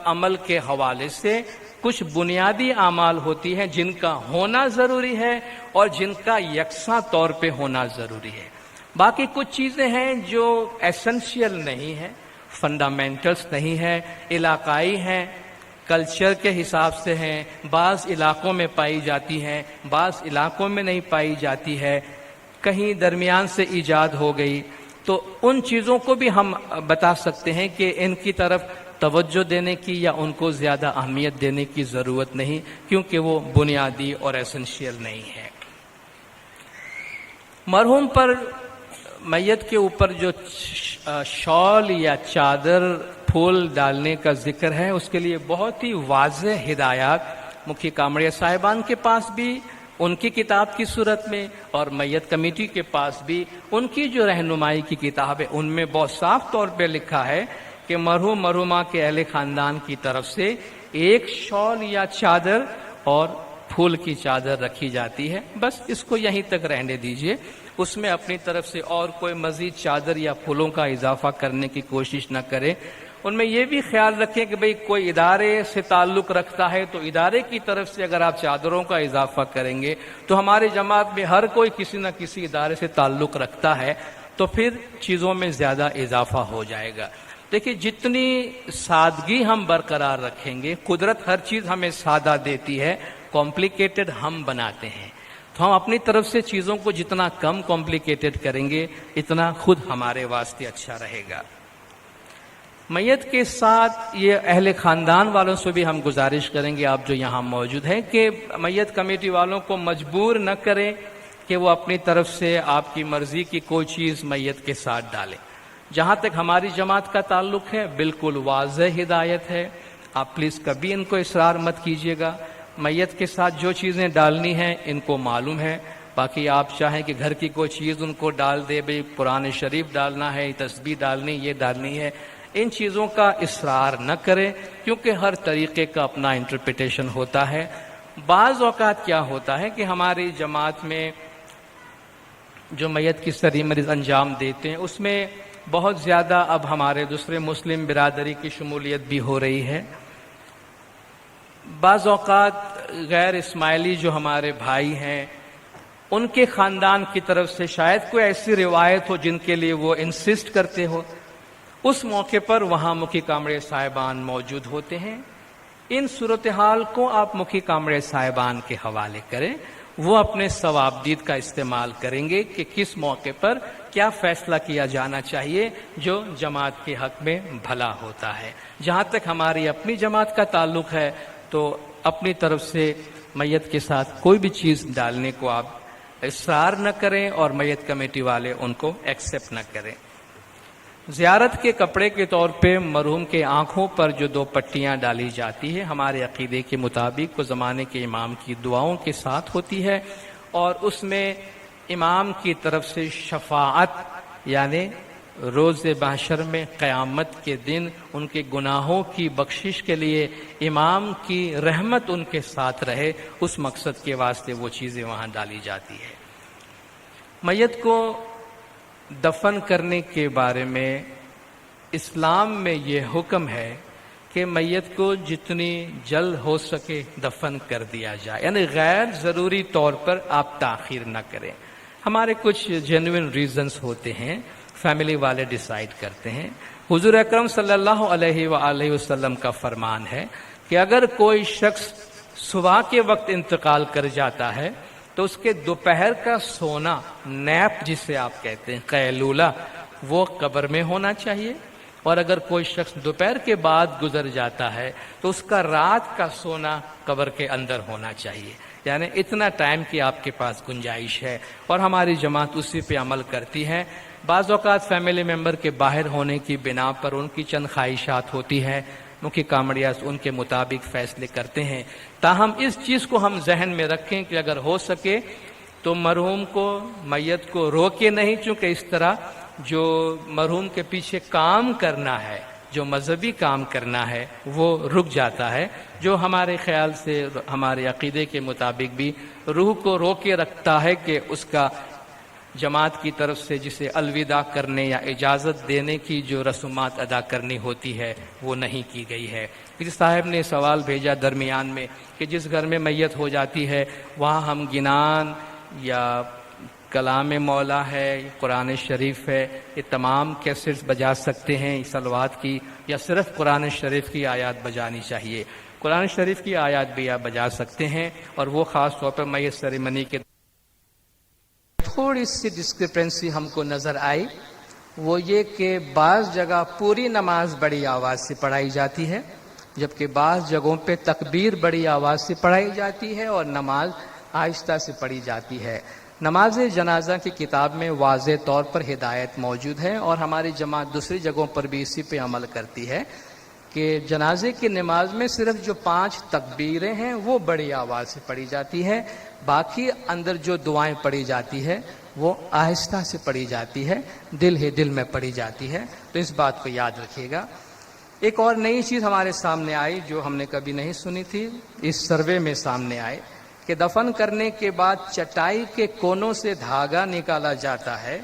عمل کے حوالے سے کچھ بنیادی اعمال ہوتی ہیں جن کا ہونا ضروری ہے اور جن کا یکساں طور پہ ہونا ضروری ہے۔ باقی کچھ چیزیں ہیں جو ایسنشیل نہیں ہیں، فنڈامنٹلز نہیں ہیں، علاقائی ہیں، کلچر کے حساب سے ہیں، بعض علاقوں میں پائی جاتی ہیں، بعض علاقوں میں نہیں پائی جاتی ہے، کہیں درمیان سے ایجاد ہو گئی، تو ان چیزوں کو بھی ہم بتا سکتے ہیں کہ ان کی طرف توجہ دینے کی یا ان کو زیادہ اہمیت دینے کی ضرورت نہیں، کیونکہ وہ بنیادی اور ایسنشیل نہیں ہے۔ مرحوم پر میت کے اوپر جو شال یا چادر پھول ڈالنے کا ذکر ہے، اس کے لیے بہت ہی واضح ہدایات مکھی کامڑیا صاحبان کے پاس بھی ان کی کتاب کی صورت میں، اور میت کمیٹی کے پاس بھی ان کی جو رہنمائی کی کتاب ہے ان میں بہت صاف طور پہ لکھا ہے کہ مرحوم مرحومہ کے اہل خاندان کی طرف سے ایک شال یا چادر اور پھول کی چادر رکھی جاتی ہے، بس اس کو یہیں تک رہنے دیجئے، اس میں اپنی طرف سے اور کوئی مزید چادر یا پھولوں کا اضافہ کرنے کی کوشش نہ کرے۔ ان میں یہ بھی خیال رکھیں کہ بھئی کوئی ادارے سے تعلق رکھتا ہے تو ادارے کی طرف سے اگر آپ چادروں کا اضافہ کریں گے تو ہمارے جماعت میں ہر کوئی کسی نہ کسی ادارے سے تعلق رکھتا ہے، تو پھر چیزوں میں زیادہ اضافہ ہو جائے گا۔ دیکھیں جتنی سادگی ہم برقرار رکھیں گے، قدرت ہر چیز ہمیں سادہ دیتی ہے، کمپلیکیٹڈ ہم بناتے ہیں، تو ہم اپنی طرف سے چیزوں کو جتنا کم کمپلیکیٹڈ کریں گے اتنا خود ہمارے واسطے اچھا رہے گا۔ میت کے ساتھ یہ اہل خاندان والوں سے بھی ہم گزارش کریں گے، آپ جو یہاں موجود ہیں، کہ میت کمیٹی والوں کو مجبور نہ کریں کہ وہ اپنی طرف سے آپ کی مرضی کی کوئی چیز میت کے ساتھ ڈالیں۔ جہاں تک ہماری جماعت کا تعلق ہے بالکل واضح ہدایت ہے، آپ پلیز کبھی ان کو اصرار مت کیجیے گا، میت کے ساتھ جو چیزیں ڈالنی ہیں ان کو معلوم ہے، باقی آپ چاہیں کہ گھر کی کوئی چیز ان کو ڈال دے، بھئی قرآن شریف ڈالنا ہے، تسبیح ڈالنی، یہ ڈالنی ہے، ان چیزوں کا اصرار نہ کریں، کیونکہ ہر طریقے کا اپنا انٹرپریٹیشن ہوتا ہے۔ بعض اوقات کیا ہوتا ہے کہ ہماری جماعت میں جو میت کی سرمریز انجام دیتے ہیں اس میں بہت زیادہ اب ہمارے دوسرے مسلم برادری کی شمولیت بھی ہو رہی ہے۔ بعض اوقات غیر اسماعیلی جو ہمارے بھائی ہیں ان کے خاندان کی طرف سے شاید کوئی ایسی روایت ہو جن کے لیے وہ انسسٹ کرتے ہو، اس موقع پر وہاں مکھی کامڑے صاحبان موجود ہوتے ہیں۔ ان صورتحال کو آپ مکھی کامڑے صاحبان کے حوالے کریں، وہ اپنے ثوابدید کا استعمال کریں گے کہ کس موقع پر کیا فیصلہ کیا جانا چاہیے جو جماعت کے حق میں بھلا ہوتا ہے۔ جہاں تک ہماری اپنی جماعت کا تعلق ہے تو اپنی طرف سے میت کے ساتھ کوئی بھی چیز ڈالنے کو آپ اصرار نہ کریں اور میت کمیٹی والے ان کو ایکسیپٹ نہ کریں۔ زیارت کے کپڑے کے طور پہ مرحوم کے آنکھوں پر جو 2 پٹیاں ڈالی جاتی ہے ہمارے عقیدے کے مطابق وہ زمانے کے امام کی دعاؤں کے ساتھ ہوتی ہے، اور اس میں امام کی طرف سے شفاعت، یعنی روز محشر میں قیامت کے دن ان کے گناہوں کی بخشش کے لیے امام کی رحمت ان کے ساتھ رہے، اس مقصد کے واسطے وہ چیزیں وہاں ڈالی جاتی ہے۔ میت کو دفن کرنے کے بارے میں اسلام میں یہ حکم ہے کہ میت کو جتنی جلد ہو سکے دفن کر دیا جائے، یعنی غیر ضروری طور پر آپ تاخیر نہ کریں۔ ہمارے کچھ جینوئن ریزنز ہوتے ہیں، فیملی والے ڈیسائیڈ کرتے ہیں۔ حضور اکرم صلی اللہ علیہ وآلہ وسلم کا فرمان ہے کہ اگر کوئی شخص صبح کے وقت انتقال کر جاتا ہے تو اس کے دوپہر کا سونا، نیپ جسے آپ کہتے ہیں، قیلولہ، وہ قبر میں ہونا چاہیے، اور اگر کوئی شخص دوپہر کے بعد گزر جاتا ہے تو اس کا رات کا سونا قبر کے اندر ہونا چاہیے، یعنی اتنا ٹائم کی آپ کے پاس گنجائش ہے، اور ہماری جماعت اسی پہ عمل کرتی ہے۔ بعض اوقات فیملی ممبر کے باہر ہونے کی بنا پر ان کی چند خواہشات ہوتی ہیں، ان کی کامڑیاں ان کے مطابق فیصلے کرتے ہیں، تاہم اس چیز کو ہم ذہن میں رکھیں کہ اگر ہو سکے تو مرحوم کو، میت کو روکے نہیں، چونکہ اس طرح جو مرحوم کے پیچھے کام کرنا ہے، جو مذہبی کام کرنا ہے، وہ رک جاتا ہے، جو ہمارے خیال سے، ہمارے عقیدے کے مطابق بھی روح کو روکے رکھتا ہے کہ اس کا جماعت کی طرف سے جسے الوداع کرنے یا اجازت دینے کی جو رسومات ادا کرنی ہوتی ہے وہ نہیں کی گئی ہے۔ کسی صاحب نے سوال بھیجا درمیان میں کہ جس گھر میں میت ہو جاتی ہے وہاں ہم گنان یا کلام مولا ہے، قرآن شریف ہے، یہ تمام کیسٹس بجا سکتے ہیں صلوات کی، یا صرف قرآن شریف کی آیات بجانی چاہیے؟ قرآن شریف کی آیات بھی آپ بجا سکتے ہیں، اور وہ خاص طور پر میت سیریمنی کے تھوڑی سی ڈسکرپنسی ہم کو نظر آئی، وہ یہ کہ بعض جگہ پوری نماز بڑی آواز سے پڑھائی جاتی ہے، جبکہ بعض جگہوں پہ تکبیر بڑی آواز سے پڑھائی جاتی ہے اور نماز آہستہ سے پڑھی جاتی ہے۔ نماز جنازہ کی کتاب میں واضح طور پر ہدایت موجود ہے، اور ہماری جماعت دوسری جگہوں پر بھی اسی پہ عمل کرتی ہے کہ جنازے کی نماز میں صرف جو 5 تکبیریں ہیں وہ بڑی آواز سے پڑھی جاتی ہے، باقی اندر جو دعائیں پڑھی جاتی ہے وہ آہستہ سے پڑھی جاتی ہے، دل ہی دل میں پڑھی جاتی ہے، تو اس بات کو یاد رکھیے گا۔ ایک اور نئی چیز ہمارے سامنے آئی جو ہم نے کبھی نہیں سنی تھی، اس سروے میں سامنے آئے کہ دفن کرنے کے بعد چٹائی کے کونوں سے دھاگا نکالا جاتا ہے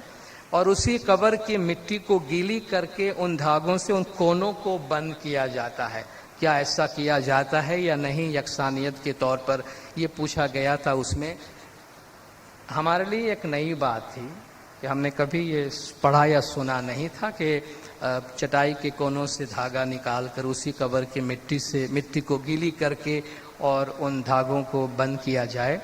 اور اسی قبر کی مٹی کو گیلی کر کے ان دھاگوں سے ان کونوں کو بند کیا جاتا ہے۔ کیا ایسا کیا جاتا ہے یا نہیں؟ یکسانیت کے طور پر یہ پوچھا گیا تھا۔ اس میں ہمارے لیے ایک نئی بات تھی کہ ہم نے کبھی یہ پڑھا یا سنا نہیں تھا کہ چٹائی کے کونوں سے دھاگا نکال کر اسی قبر کی مٹی کو گیلی کر کے اور ان دھاگوں کو بند کیا جائے،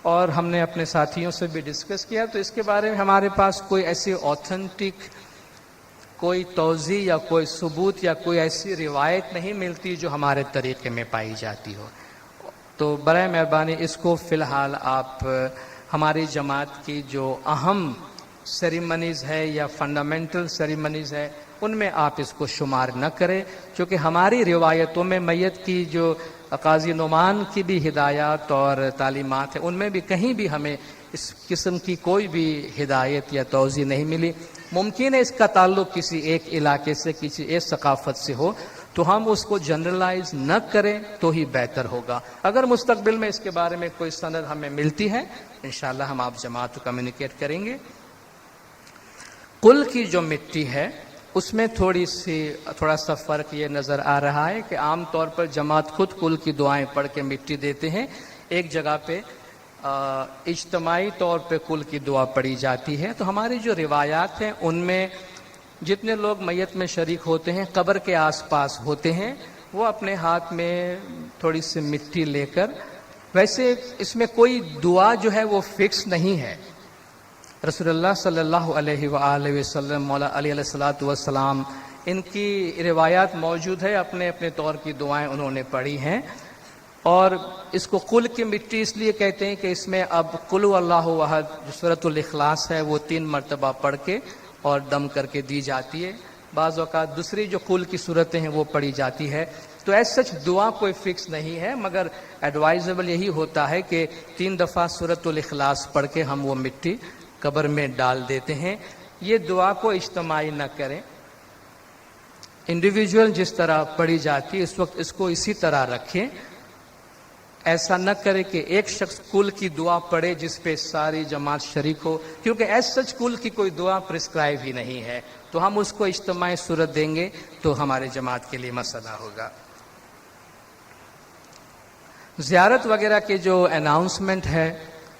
اور ہم نے اپنے ساتھیوں سے بھی ڈسکس کیا، تو اس کے بارے میں ہمارے پاس کوئی ایسی اوتھنٹک کوئی توضیح یا کوئی ثبوت یا کوئی ایسی روایت نہیں ملتی جو ہمارے طریقے میں پائی جاتی ہو۔ تو برائے مہربانی اس کو فی الحال آپ ہماری جماعت کی جو اہم سیریمنیز ہے یا فنڈامنٹل سیریمنیز ہے ان میں آپ اس کو شمار نہ کریں، چونکہ ہماری روایتوں میں میت کی جو قاضی نعمان کی بھی ہدایات اور تعلیمات ہیں ان میں بھی کہیں بھی ہمیں اس قسم کی کوئی بھی ہدایت یا توضیح نہیں ملی۔ ممکن ہے اس کا تعلق کسی ایک علاقے سے، کسی ایک ثقافت سے ہو، تو ہم اس کو جنرلائز نہ کریں تو ہی بہتر ہوگا۔ اگر مستقبل میں اس کے بارے میں کوئی سند ہمیں ملتی ہے انشاءاللہ ہم آپ جماعت کو کمیونیکیٹ کریں گے۔ کل کی جو مٹی ہے اس میں تھوڑا سا فرق یہ نظر آ رہا ہے کہ عام طور پر جماعت خود کل کی دعائیں پڑھ کے مٹی دیتے ہیں، ایک جگہ پہ اجتماعی طور پہ کل کی دعا پڑھی جاتی ہے۔ تو ہماری جو روایات ہیں ان میں جتنے لوگ میت میں شریک ہوتے ہیں قبر کے آس پاس ہوتے ہیں وہ اپنے ہاتھ میں تھوڑی سی مٹی لے کر، ویسے اس میں کوئی دعا جو ہے وہ فکس نہیں ہے۔ رسول اللہ صلی اللہ علیہ وآلہ وسلم، مولا علی علیہ الصلوۃ والسلام، ان کی روایات موجود ہے، اپنے اپنے طور کی دعائیں انہوں نے پڑھی ہیں، اور اس کو قل کی مٹی اس لیے کہتے ہیں کہ اس میں اب قل هو اللہ احد جو سورۃ الاخلاص ہے وہ 3 مرتبہ پڑھ کے اور دم کر کے دی جاتی ہے۔ بعض اوقات دوسری جو قل کی صورتیں ہیں وہ پڑھی جاتی ہے۔ تو ایس سچ دعا کوئی فکس نہیں ہے، مگر ایڈوائزبل یہی ہوتا ہے کہ 3 دفعہ سورۃ الاخلاص پڑھ کے ہم وہ مٹی قبر میں ڈال دیتے ہیں۔ یہ دعا کو اجتماعی نہ کریں، انڈیویجول جس طرح پڑھی جاتی ہے اس وقت اس کو اسی طرح رکھیں، ایسا نہ کرے کہ ایک شخص کل کی دعا پڑھے جس پہ ساری جماعت شریک ہو، کیونکہ ایس سچ کل کی کوئی دعا پرسکرائب ہی نہیں ہے، تو ہم اس کو اجتماعی صورت دیں گے تو ہمارے جماعت کے لیے مسئلہ ہوگا۔ زیارت وغیرہ کے جو اناؤنسمنٹ ہے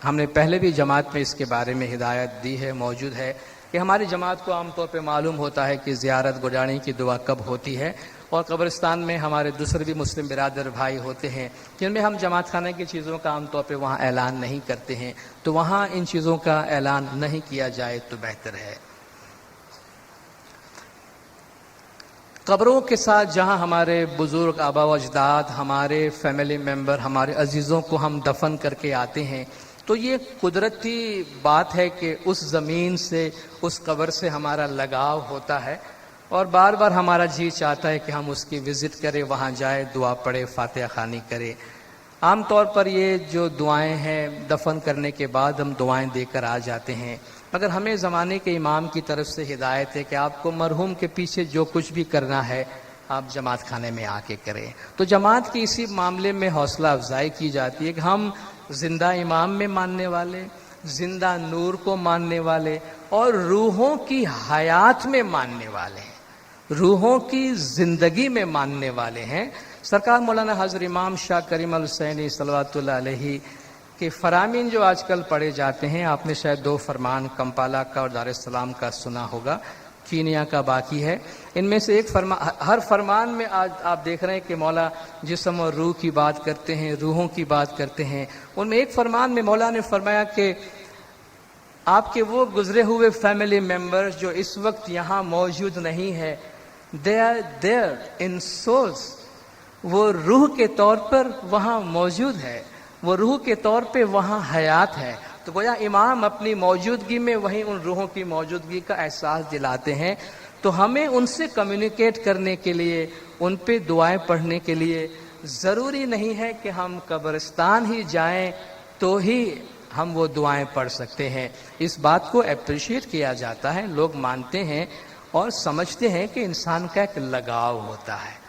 ہم نے پہلے بھی جماعت میں اس کے بارے میں ہدایت دی ہے، موجود ہے کہ ہماری جماعت کو عام طور پہ معلوم ہوتا ہے کہ زیارت گڈانی کی دعا کب ہوتی ہے، اور قبرستان میں ہمارے دوسرے بھی مسلم برادر بھائی ہوتے ہیں جن میں ہم جماعت خانے کی چیزوں کا عام طور پہ وہاں اعلان نہیں کرتے ہیں، تو وہاں ان چیزوں کا اعلان نہیں کیا جائے تو بہتر ہے۔ قبروں کے ساتھ جہاں ہمارے بزرگ آبا و اجداد، ہمارے فیملی ممبر، ہمارے عزیزوں کو ہم دفن کر کے آتے ہیں، تو یہ قدرتی بات ہے کہ اس زمین سے، اس قبر سے ہمارا لگاؤ ہوتا ہے، اور بار بار ہمارا جی چاہتا ہے کہ ہم اس کی وزٹ کریں، وہاں جائیں، دعا پڑھیں، فاتحہ خوانی کریں۔ عام طور پر یہ جو دعائیں ہیں دفن کرنے کے بعد ہم دعائیں دے کر آ جاتے ہیں، مگر ہمیں زمانے کے امام کی طرف سے ہدایت ہے کہ آپ کو مرحوم کے پیچھے جو کچھ بھی کرنا ہے آپ جماعت خانے میں آ کے کریں۔ تو جماعت کی اسی معاملے میں حوصلہ افزائی کی جاتی ہے کہ ہم زندہ امام میں ماننے والے، زندہ نور کو ماننے والے، اور روحوں کی حیات میں ماننے والے ہیں، روحوں کی زندگی میں ماننے والے ہیں۔ سرکار مولانا حضرت امام شاہ کریم الحسینی صلوات اللہ علیہ کے فرامین جو آج کل پڑھے جاتے ہیں، آپ نے شاید 2 فرمان کمپالا کا اور دار السلام کا سنا ہوگا، کینیا کا باقی ہے۔ ان میں سے ایک ہر فرمان میں آج آپ دیکھ رہے ہیں کہ مولا جسم اور روح کی بات کرتے ہیں، روحوں کی بات کرتے ہیں۔ ان میں ایک فرمان میں مولا نے فرمایا کہ آپ کے وہ گزرے ہوئے فیملی ممبرز جو اس وقت یہاں موجود نہیں ہے، they are there in souls، وہ روح کے طور پر وہاں موجود ہے، وہ روح کے طور پہ وہاں حیات ہے۔ تو گویا امام اپنی موجودگی میں وہیں ان روحوں کی موجودگی کا احساس دلاتے ہیں۔ تو ہمیں ان سے کمیونیکیٹ کرنے کے لیے، ان پہ دعائیں پڑھنے کے لیے ضروری نہیں ہے کہ ہم قبرستان ہی جائیں تو ہی ہم وہ دعائیں پڑھ سکتے ہیں۔ اس بات کو اپریشیٹ کیا جاتا ہے، لوگ مانتے ہیں اور سمجھتے ہیں کہ انسان کا ایک لگاؤ ہوتا ہے،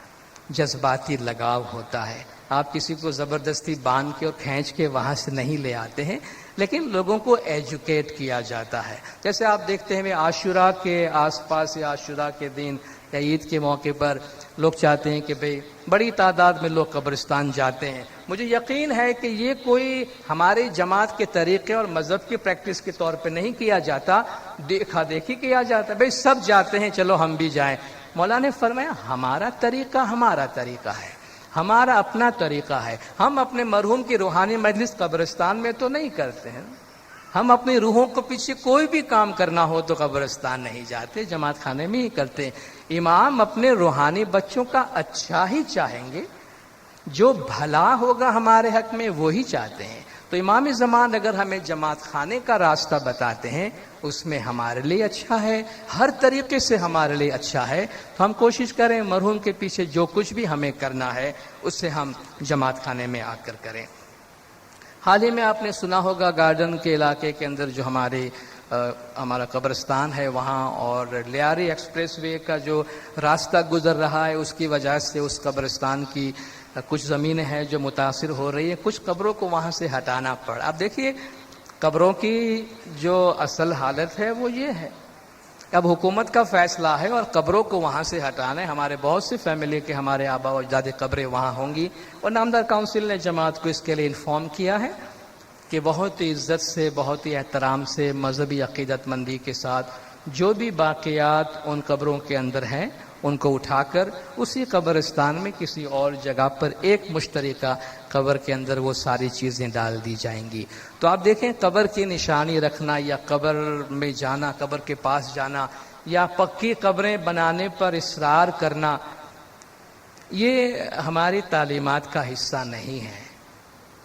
جذباتی لگاؤ ہوتا ہے۔ آپ کسی کو زبردستی باندھ کے اور کھینچ کے وہاں سے نہیں لے آتے ہیں، لیکن لوگوں کو ایجوکیٹ کیا جاتا ہے۔ جیسے آپ دیکھتے ہیں عاشوراء کے آس پاس یا عاشوراء کے دن یا عید کے موقع پر لوگ چاہتے ہیں کہ بھئی بڑی تعداد میں لوگ قبرستان جاتے ہیں۔ مجھے یقین ہے کہ یہ کوئی ہماری جماعت کے طریقے اور مذہب کی پریکٹس کے طور پہ نہیں کیا جاتا، دیکھا دیکھی کیا جاتا ہے، بھئی سب جاتے ہیں چلو ہم بھی جائیں۔ مولا نے فرمایا ہمارا طریقہ ہے، ہمارا اپنا طریقہ ہے۔ ہم اپنے مرحوم کی روحانی مجلس قبرستان میں تو نہیں کرتے ہیں، ہم اپنی روحوں کو پیچھے کوئی بھی کام کرنا ہو تو قبرستان نہیں جاتے، جماعت خانے میں ہی کرتے ہیں۔ امام اپنے روحانی بچوں کا اچھا ہی چاہیں گے، جو بھلا ہوگا ہمارے حق میں وہی چاہتے ہیں۔ تو امام زمان اگر ہمیں جماعت خانے کا راستہ بتاتے ہیں، اس میں ہمارے لیے اچھا ہے، ہر طریقے سے ہمارے لیے اچھا ہے۔ تو ہم کوشش کریں مرحوم کے پیچھے جو کچھ بھی ہمیں کرنا ہے اسے ہم جماعت خانے میں آ کر کریں۔ حال ہی میں آپ نے سنا ہوگا گارڈن کے علاقے کے اندر جو ہمارا قبرستان ہے وہاں، اور لیاری ایکسپریس وے کا جو راستہ گزر رہا ہے اس کی وجہ سے اس قبرستان کی کچھ زمینیں ہیں جو متاثر ہو رہی ہیں، کچھ قبروں کو وہاں سے ہٹانا پڑا۔ اب دیکھیے قبروں کی جو اصل حالت ہے وہ یہ ہے، اب حکومت کا فیصلہ ہے اور قبروں کو وہاں سے ہٹانا ہے۔ ہمارے بہت سی فیملی کے ہمارے آبا و اجداد قبریں وہاں ہوں گی، اور نامدار کونسل نے جماعت کو اس کے لیے انفارم کیا ہے کہ بہت ہی عزت سے، بہت ہی احترام سے، مذہبی عقیدت مندی کے ساتھ جو بھی باقیات ان قبروں کے اندر ہیں ان کو اٹھا کر اسی قبرستان میں کسی اور جگہ پر ایک مشترکہ قبر کے اندر وہ ساری چیزیں ڈال دی جائیں گی۔ تو آپ دیکھیں قبر کی نشانی رکھنا یا قبر میں جانا، قبر کے پاس جانا یا پکی قبریں بنانے پر اصرار کرنا، یہ ہماری تعلیمات کا حصہ نہیں ہے،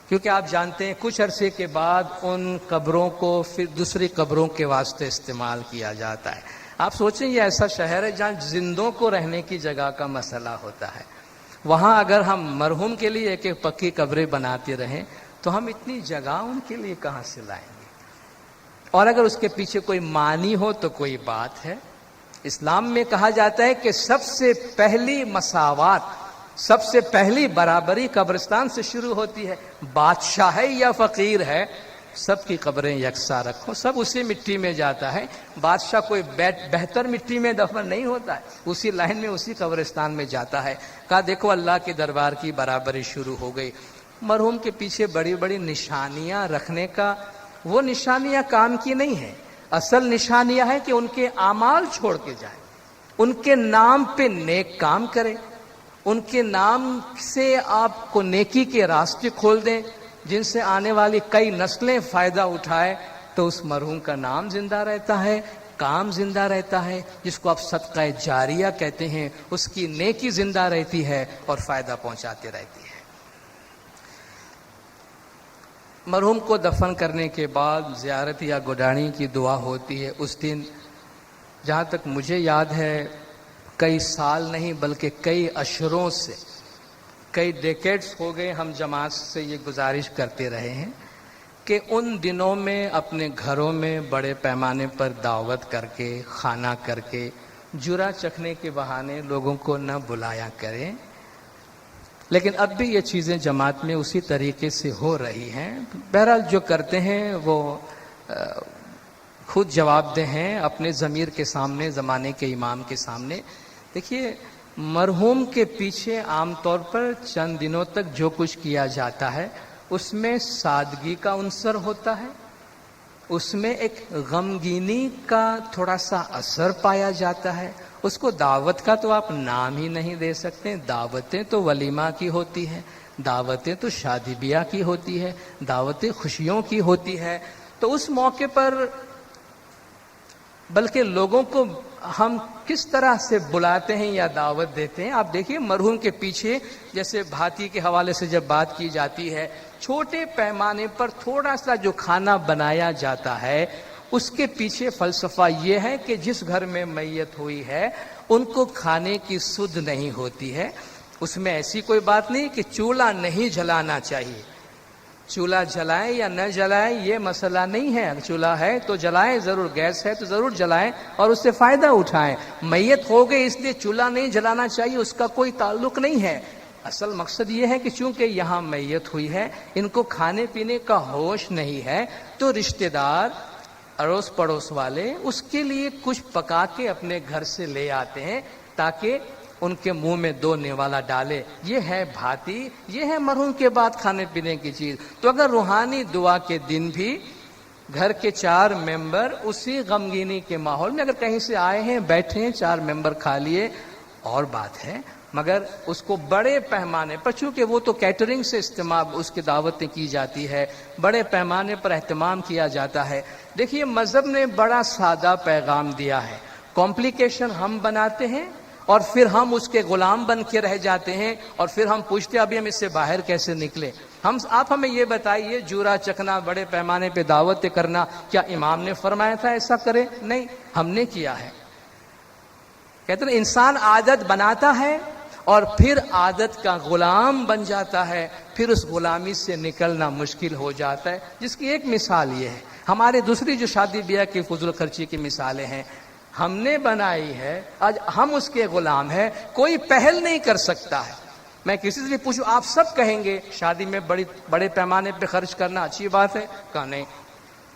کیونکہ آپ جانتے ہیں کچھ عرصے کے بعد ان قبروں کو پھر دوسری قبروں کے واسطے استعمال کیا جاتا ہے۔ آپ سوچیں یہ ایسا شہر ہے جہاں زندوں کو رہنے کی جگہ کا مسئلہ ہوتا ہے، وہاں اگر ہم مرحوم کے لیے ایک ایک پکی قبریں بناتے رہیں تو ہم اتنی جگہ ان کے لیے کہاں سے لائیں گے؟ اور اگر اس کے پیچھے کوئی معنی ہو تو کوئی بات ہے۔ اسلام میں کہا جاتا ہے کہ سب سے پہلی مساوات، سب سے پہلی برابری قبرستان سے شروع ہوتی ہے۔ بادشاہ ہے یا فقیر ہے، سب کی قبریں یکساں رکھو، سب اسی مٹی میں جاتا ہے۔ بادشاہ کوئی بہتر مٹی میں دفن نہیں ہوتا ہے، اسی لائن میں اسی قبرستان میں جاتا ہے۔ کہا دیکھو اللہ کے دربار کی برابری شروع ہو گئی۔ مرحوم کے پیچھے بڑی بڑی نشانیاں رکھنے کا، وہ نشانیاں کام کی نہیں ہیں، اصل نشانیاں ہے کہ ان کے اعمال چھوڑ کے جائیں، ان کے نام پہ نیک کام کریں، ان کے نام سے آپ کو نیکی کے راستے کھول دیں جن سے آنے والی کئی نسلیں فائدہ اٹھائے، تو اس مرحوم کا نام زندہ رہتا ہے، کام زندہ رہتا ہے، جس کو آپ صدقہ جاریہ کہتے ہیں، اس کی نیکی زندہ رہتی ہے اور فائدہ پہنچاتے رہتی ہے۔ مرحوم کو دفن کرنے کے بعد زیارت یا گڈانی کی دعا ہوتی ہے۔ اس دن جہاں تک مجھے یاد ہے کئی سال نہیں بلکہ کئی اشروں سے، کئی ڈیکیڈز ہو گئے ہم جماعت سے یہ گزارش کرتے رہے ہیں کہ ان دنوں میں اپنے گھروں میں بڑے پیمانے پر دعوت کر کے، کھانا کر کے، جرا چکھنے کے بہانے لوگوں کو نہ بلایا کریں۔ لیکن اب بھی یہ چیزیں جماعت میں اسی طریقے سے ہو رہی ہیں۔ بہرحال جو کرتے ہیں وہ خود جواب دہ ہیں اپنے ضمیر کے سامنے، زمانے کے امام کے سامنے۔ دیکھیے، مرحوم کے پیچھے عام طور پر چند دنوں تک جو کچھ کیا جاتا ہے اس میں سادگی کا عنصر ہوتا ہے، اس میں ایک غمگینی کا تھوڑا سا اثر پایا جاتا ہے۔ اس کو دعوت کا تو آپ نام ہی نہیں دے سکتے۔ دعوتیں تو ولیمہ کی ہوتی ہیں، دعوتیں تو شادی بیاہ کی ہوتی ہے، دعوتیں خوشیوں کی ہوتی ہے۔ تو اس موقع پر بلکہ لوگوں کو ہم کس طرح سے بلاتے ہیں یا دعوت دیتے ہیں، آپ دیکھیے مرحوم کے پیچھے جیسے بھاتی کے حوالے سے جب بات کی جاتی ہے، چھوٹے پیمانے پر تھوڑا سا جو کھانا بنایا جاتا ہے، اس کے پیچھے فلسفہ یہ ہے کہ جس گھر میں میت ہوئی ہے ان کو کھانے کی سدھ نہیں ہوتی ہے۔ اس میں ایسی کوئی بات نہیں کہ چولہا نہیں جلانا چاہیے، چولہا جلائیں یا نہ جلائیں یہ مسئلہ نہیں ہے۔ چولہا ہے تو جلائیں ضرور، گیس ہے تو ضرور جلائیں اور اس سے فائدہ اٹھائیں۔ میت ہو گئے اس لیے چولہا نہیں جلانا چاہیے، اس کا کوئی تعلق نہیں ہے۔ اصل مقصد یہ ہے کہ چونکہ یہاں میت ہوئی ہے، ان کو کھانے پینے کا ہوش نہیں ہے، تو رشتہ دار، اڑوس پڑوس والے اس کے لیے کچھ پکا کے اپنے گھر سے لے آتے ہیں تاکہ ان کے منہ میں دو نوالا ڈالے۔ یہ ہے بھاتی، یہ ہے مرحوم کے بعد کھانے پینے کی چیز۔ تو اگر روحانی دعا کے دن بھی گھر کے 4 ممبر اسی غمگینی کے ماحول میں اگر کہیں سے آئے ہیں، بیٹھے ہیں، 4 ممبر کھا لیے اور بات ہے، مگر اس کو بڑے پیمانے پر، چونکہ وہ تو کیٹرنگ سے استعمال اس کی دعوتیں کی جاتی ہے، بڑے پیمانے پر اہتمام کیا جاتا ہے۔ دیکھیے مذہب نے بڑا سادہ پیغام دیا ہے، کمپلیکیشن ہم بناتے ہیں اور پھر ہم اس کے غلام بن کے رہ جاتے ہیں اور پھر ہم پوچھتے ہیں ابھی ہم اس سے باہر کیسے نکلے۔ آپ ہمیں یہ بتائیے، جورا چکنا، بڑے پیمانے پہ دعوتیں کرنا، کیا امام نے فرمایا تھا ایسا کرے؟ نہیں، ہم نے کیا ہے۔ کہتے ہیں انسان عادت بناتا ہے اور پھر عادت کا غلام بن جاتا ہے، پھر اس غلامی سے نکلنا مشکل ہو جاتا ہے۔ جس کی ایک مثال یہ ہے، ہمارے دوسری جو شادی بیاہ کی فضول خرچی کی مثالیں ہیں، ہم نے بنائی ہے، آج ہم اس کے غلام ہیں، کوئی پہل نہیں کر سکتا ہے۔ میں کسی سے بھی پوچھوں، آپ سب کہیں گے شادی میں بڑے پیمانے پہ خرچ کرنا اچھی بات ہے؟ کہا نہیں۔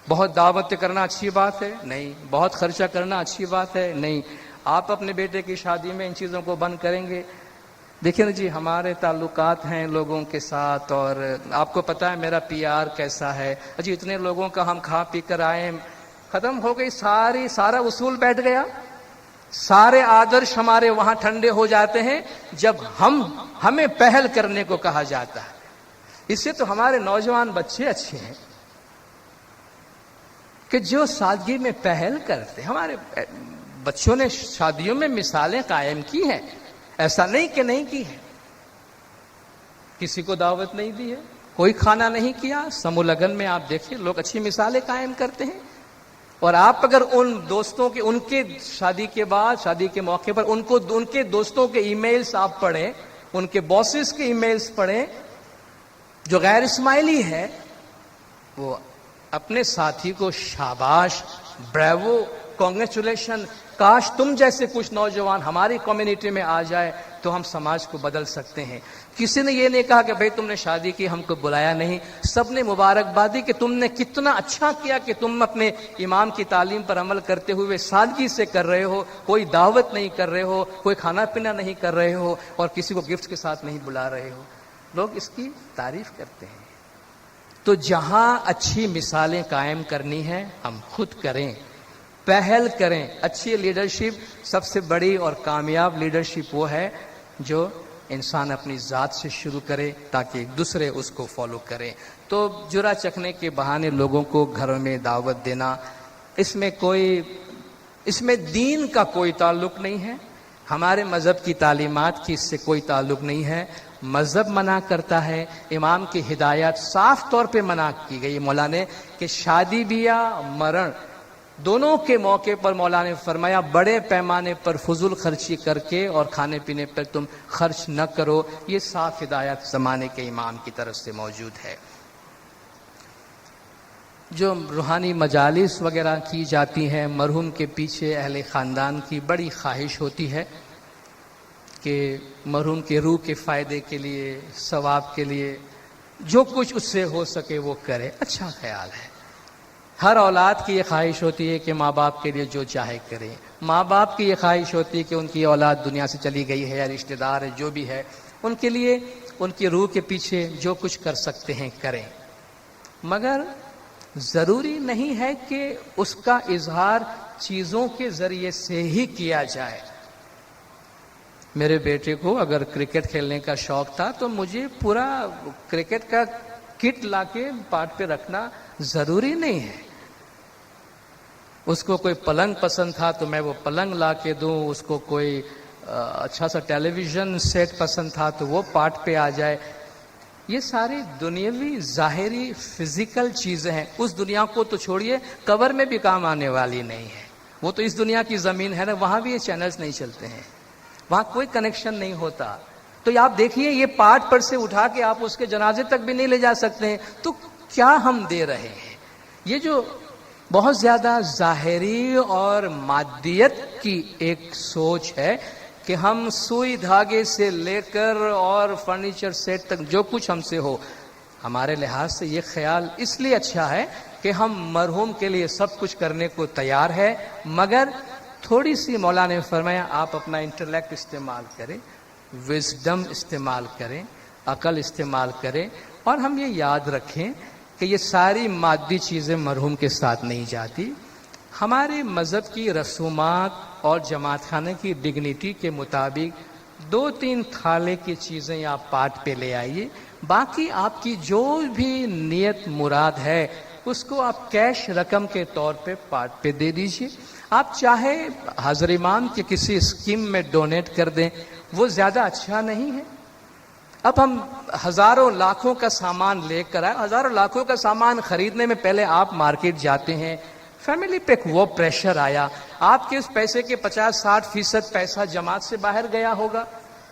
بہت دعوتیں کرنا اچھی بات ہے؟ نہیں۔ بہت خرچہ کرنا اچھی بات ہے؟ نہیں۔ آپ اپنے بیٹے کی شادی میں ان چیزوں کو بند کریں گے؟ دیکھیں جی، ہمارے تعلقات ہیں لوگوں کے ساتھ اور آپ کو پتا ہے میرا PR کیسا ہے۔ جی اتنے لوگوں کا ہم کھا پی کر آئے، ختم ہو گئی سارا اصول بیٹھ گیا، سارے آدرش ہمارے وہاں ٹھنڈے ہو جاتے ہیں جب ہمیں پہل کرنے کو کہا جاتا ہے۔ اس سے تو ہمارے نوجوان بچے اچھے ہیں کہ جو سادگی میں پہل کرتے۔ ہمارے بچوں نے شادیوں میں مثالیں قائم کی ہیں، ایسا نہیں کہ نہیں کی ہے۔ کسی کو دعوت نہیں دی ہے، کوئی کھانا نہیں کیا، سمو لگن میں آپ دیکھیں لوگ اچھی مثالیں قائم کرتے ہیں۔ اور آپ اگر ان دوستوں کے، ان کے شادی کے بعد، شادی کے موقع پر ان کے دوستوں کے ای میلز آپ پڑھیں، ان کے باسز کے ای میلز پڑھیں، جو غیر اسماعیلی ہے وہ اپنے ساتھی کو شاباش، بریوو، کانگریچولیشن، کاش تم جیسے کچھ نوجوان ہماری کمیونٹی میں آ جائے تو ہم سماج کو بدل سکتے ہیں۔ کسی نے یہ نہیں کہا کہ بھئی تم نے شادی کی ہم کو بلایا نہیں، سب نے مبارکبادی کہ تم نے کتنا اچھا کیا کہ تم اپنے امام کی تعلیم پر عمل کرتے ہوئے سادگی سے کر رہے ہو، کوئی دعوت نہیں کر رہے ہو، کوئی کھانا پینا نہیں کر رہے ہو اور کسی کو گفٹ کے ساتھ نہیں بلا رہے ہو۔ لوگ اس کی تعریف کرتے ہیں۔ تو جہاں اچھی مثالیں قائم کرنی ہیں ہم خود کریں، پہل کریں۔ اچھی لیڈرشپ، سب سے بڑی اور کامیاب لیڈرشپ وہ ہے جو انسان اپنی ذات سے شروع کرے تاکہ دوسرے اس کو فالو کریں۔ تو جرا چکھنے کے بہانے لوگوں کو گھروں میں دعوت دینا، اس میں کوئی اس میں دین کا کوئی تعلق نہیں ہے، ہمارے مذہب کی تعلیمات کی اس سے کوئی تعلق نہیں ہے. مذہب منع کرتا ہے، امام کی ہدایات صاف طور پہ منع کی گئی مولا نے کہ شادی بیاہ مرن دونوں کے موقع پر مولا نے فرمایا بڑے پیمانے پر فضول خرچی کر کے اور کھانے پینے پر تم خرچ نہ کرو. یہ صاف ہدایت زمانے کے امام کی طرف سے موجود ہے. جو روحانی مجالس وغیرہ کی جاتی ہیں، مرحوم کے پیچھے اہل خاندان کی بڑی خواہش ہوتی ہے کہ مرحوم کے روح کے فائدے کے لیے، ثواب کے لیے جو کچھ اس سے ہو سکے وہ کرے. اچھا خیال ہے. ہر اولاد کی یہ خواہش ہوتی ہے کہ ماں باپ کے لیے جو چاہے کرے. ماں باپ کی یہ خواہش ہوتی ہے کہ ان کی اولاد دنیا سے چلی گئی ہے یا رشتہ دار ہے جو بھی ہے، ان کے لیے ان کی روح کے پیچھے جو کچھ کر سکتے ہیں کریں. مگر ضروری نہیں ہے کہ اس کا اظہار چیزوں کے ذریعے سے ہی کیا جائے. میرے بیٹے کو اگر کرکٹ کھیلنے کا شوق تھا تو مجھے پورا کرکٹ کا کٹ لا کے پاٹ پہ رکھنا ضروری نہیں ہے. اس کو کوئی پلنگ پسند تھا تو میں وہ پلنگ لا کے دوں، اس کو کوئی اچھا سا ٹیلی ویژن سیٹ پسند تھا تو وہ پاٹ پہ آ جائے. یہ ساری دنیاوی ظاہری فزیکل چیزیں ہیں. اس دنیا کو تو چھوڑیے، کور میں بھی کام آنے والی نہیں ہے. وہ تو اس دنیا کی زمین ہے نا، وہاں بھی یہ چینلز نہیں چلتے ہیں، وہاں کوئی کنیکشن نہیں ہوتا. تو یہ آپ دیکھیے، یہ پاٹ پر سے اٹھا کے آپ اس کے جنازے تک بھی نہیں لے جا سکتے ہیں. تو کیا ہم دے رہے ہیں؟ یہ جو بہت زیادہ ظاہری اور مادیت کی ایک سوچ ہے کہ ہم سوئی دھاگے سے لے کر اور فرنیچر سیٹ تک جو کچھ ہم سے ہو، ہمارے لحاظ سے یہ خیال اس لیے اچھا ہے کہ ہم مرحوم کے لیے سب کچھ کرنے کو تیار ہے، مگر تھوڑی سی مولا نے فرمایا آپ اپنا انٹلیکٹ استعمال کریں، وزڈم استعمال کریں، عقل استعمال کریں. اور ہم یہ یاد رکھیں کہ یہ ساری مادی چیزیں مرحوم کے ساتھ نہیں جاتی. ہمارے مذہب کی رسومات اور جماعت خانے کی ڈگنیٹی کے مطابق 2-3 تھالے کی چیزیں آپ پاٹ پہ لے آئیے. باقی آپ کی جو بھی نیت مراد ہے اس کو آپ کیش رقم کے طور پہ پاٹ پہ دے دیجئے. آپ چاہے حضر امام کے کسی اسکیم میں ڈونیٹ کر دیں، وہ زیادہ اچھا نہیں ہے. اب ہم ہزاروں لاکھوں کا سامان لے کر آئے، ہزاروں لاکھوں کا سامان خریدنے میں پہلے آپ مارکیٹ جاتے ہیں، فیملی پہ وہ پریشر آیا، آپ کے اس پیسے کے 50-60% پیسہ جماعت سے باہر گیا ہوگا.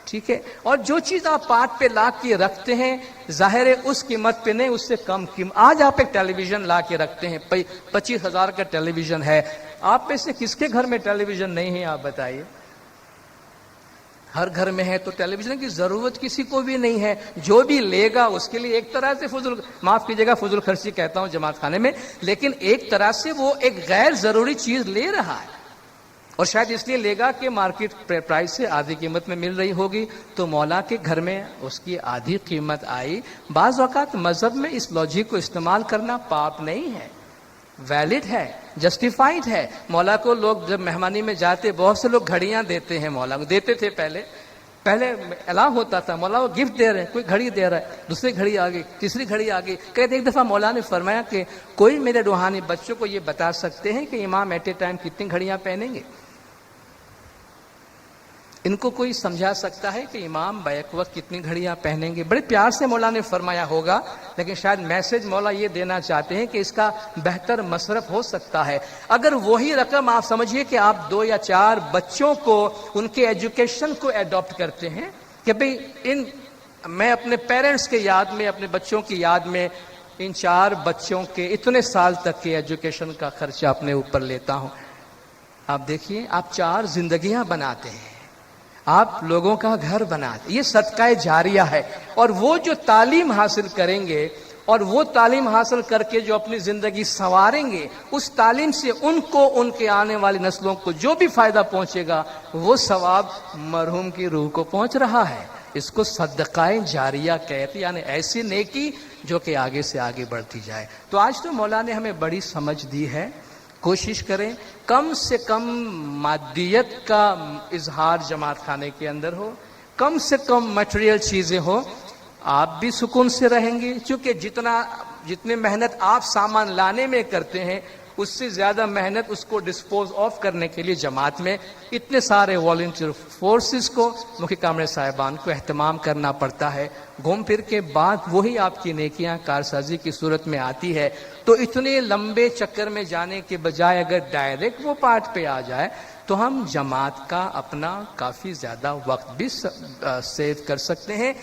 ٹھیک ہے. اور جو چیز آپ پاٹ پہ لا کے رکھتے ہیں ظاہر ہے اس قیمت پہ نہیں، اس سے کم قیمت. آج آپ ایک ٹیلی ویژن لا کے رکھتے ہیں، 25,000 کا ٹیلی ویژن ہے. آپ میں سے کس کے گھر میں ٹیلی ویژن نہیں ہے؟ آپ بتائیے. ہر گھر میں ہے تو ٹیلی ویژن کی ضرورت کسی کو بھی نہیں ہے. جو بھی لے گا اس کے لیے ایک طرح سے معاف کیجیے گا فضول خرچی کہتا ہوں جماعت خانے میں، لیکن ایک طرح سے وہ ایک غیر ضروری چیز لے رہا ہے، اور شاید اس لیے لے گا کہ مارکیٹ پرائس سے آدھی قیمت میں مل رہی ہوگی تو مولا کے گھر میں اس کی آدھی قیمت آئی. بعض اوقات مذہب میں اس لاجک کو استعمال کرنا پاپ نہیں ہے، ویلڈ ہے، جسٹیفائڈ ہے. مولا کو لوگ جب مہمانی میں جاتے بہت سے لوگ گھڑیاں دیتے ہیں، مولا کو دیتے تھے. پہلے اعلان ہوتا تھا مولا وہ گفٹ دے رہے ہیں، کوئی گھڑی دے رہا ہے، دوسری گھڑی آ گئی، تیسری گھڑی آ گئی. کہتے ایک دفعہ مولا نے فرمایا کہ کوئی میرے روحانی بچوں کو یہ بتا سکتے ہیں کہ امام ایٹ اے ٹائم کتنی گھڑیاں پہنیں گے؟ ان کو کوئی سمجھا سکتا ہے کہ امام بیک وقت کتنی گھڑیاں پہنیں گے؟ بڑے پیار سے مولا نے فرمایا ہوگا، لیکن شاید میسج مولا یہ دینا چاہتے ہیں کہ اس کا بہتر مصرف ہو سکتا ہے. اگر وہی رقم آپ سمجھیے کہ آپ 2 یا 4 بچوں کو ان کے ایجوکیشن کو ایڈاپٹ کرتے ہیں کہ بھئی میں اپنے پیرنٹس کے یاد میں، اپنے بچوں کی یاد میں ان 4 بچوں کے اتنے سال تک کے ایجوکیشن کا خرچہ اپنے اوپر لیتا ہوں. آپ دیکھیے، آپ 4 زندگیاں بناتے ہیں، آپ لوگوں کا گھر بناتے. یہ صدقہ جاریہ ہے. اور وہ جو تعلیم حاصل کریں گے اور وہ تعلیم حاصل کر کے جو اپنی زندگی سنواریں گے، اس تعلیم سے ان کو، ان کے آنے والی نسلوں کو جو بھی فائدہ پہنچے گا وہ ثواب مرحوم کی روح کو پہنچ رہا ہے. اس کو صدقہ جاریہ کہتے، یعنی ایسی نیکی جو کہ آگے سے آگے بڑھتی جائے. تو آج تو مولا نے ہمیں بڑی سمجھ دی ہے. کوشش کریں کم سے کم مادیت کا اظہار جماعت خانے کے اندر ہو، کم سے کم میٹیریل چیزیں ہو. آپ بھی سکون سے رہیں گے، چونکہ جتنے محنت آپ سامان لانے میں کرتے ہیں اس سے زیادہ محنت اس کو ڈسپوز آف کرنے کے لیے جماعت میں اتنے سارے والنٹیئر فورسز کو، مخی کامرے صاحبان کو اہتمام کرنا پڑتا ہے. گھوم پھر کے بعد وہی آپ کی نیکیاں کارسازی کی صورت میں آتی ہے. تو اتنے لمبے چکر میں جانے کے بجائے اگر ڈائریکٹ وہ پارٹ پہ آ جائے تو ہم جماعت کا اپنا کافی زیادہ وقت بھی سیو کر سکتے ہیں،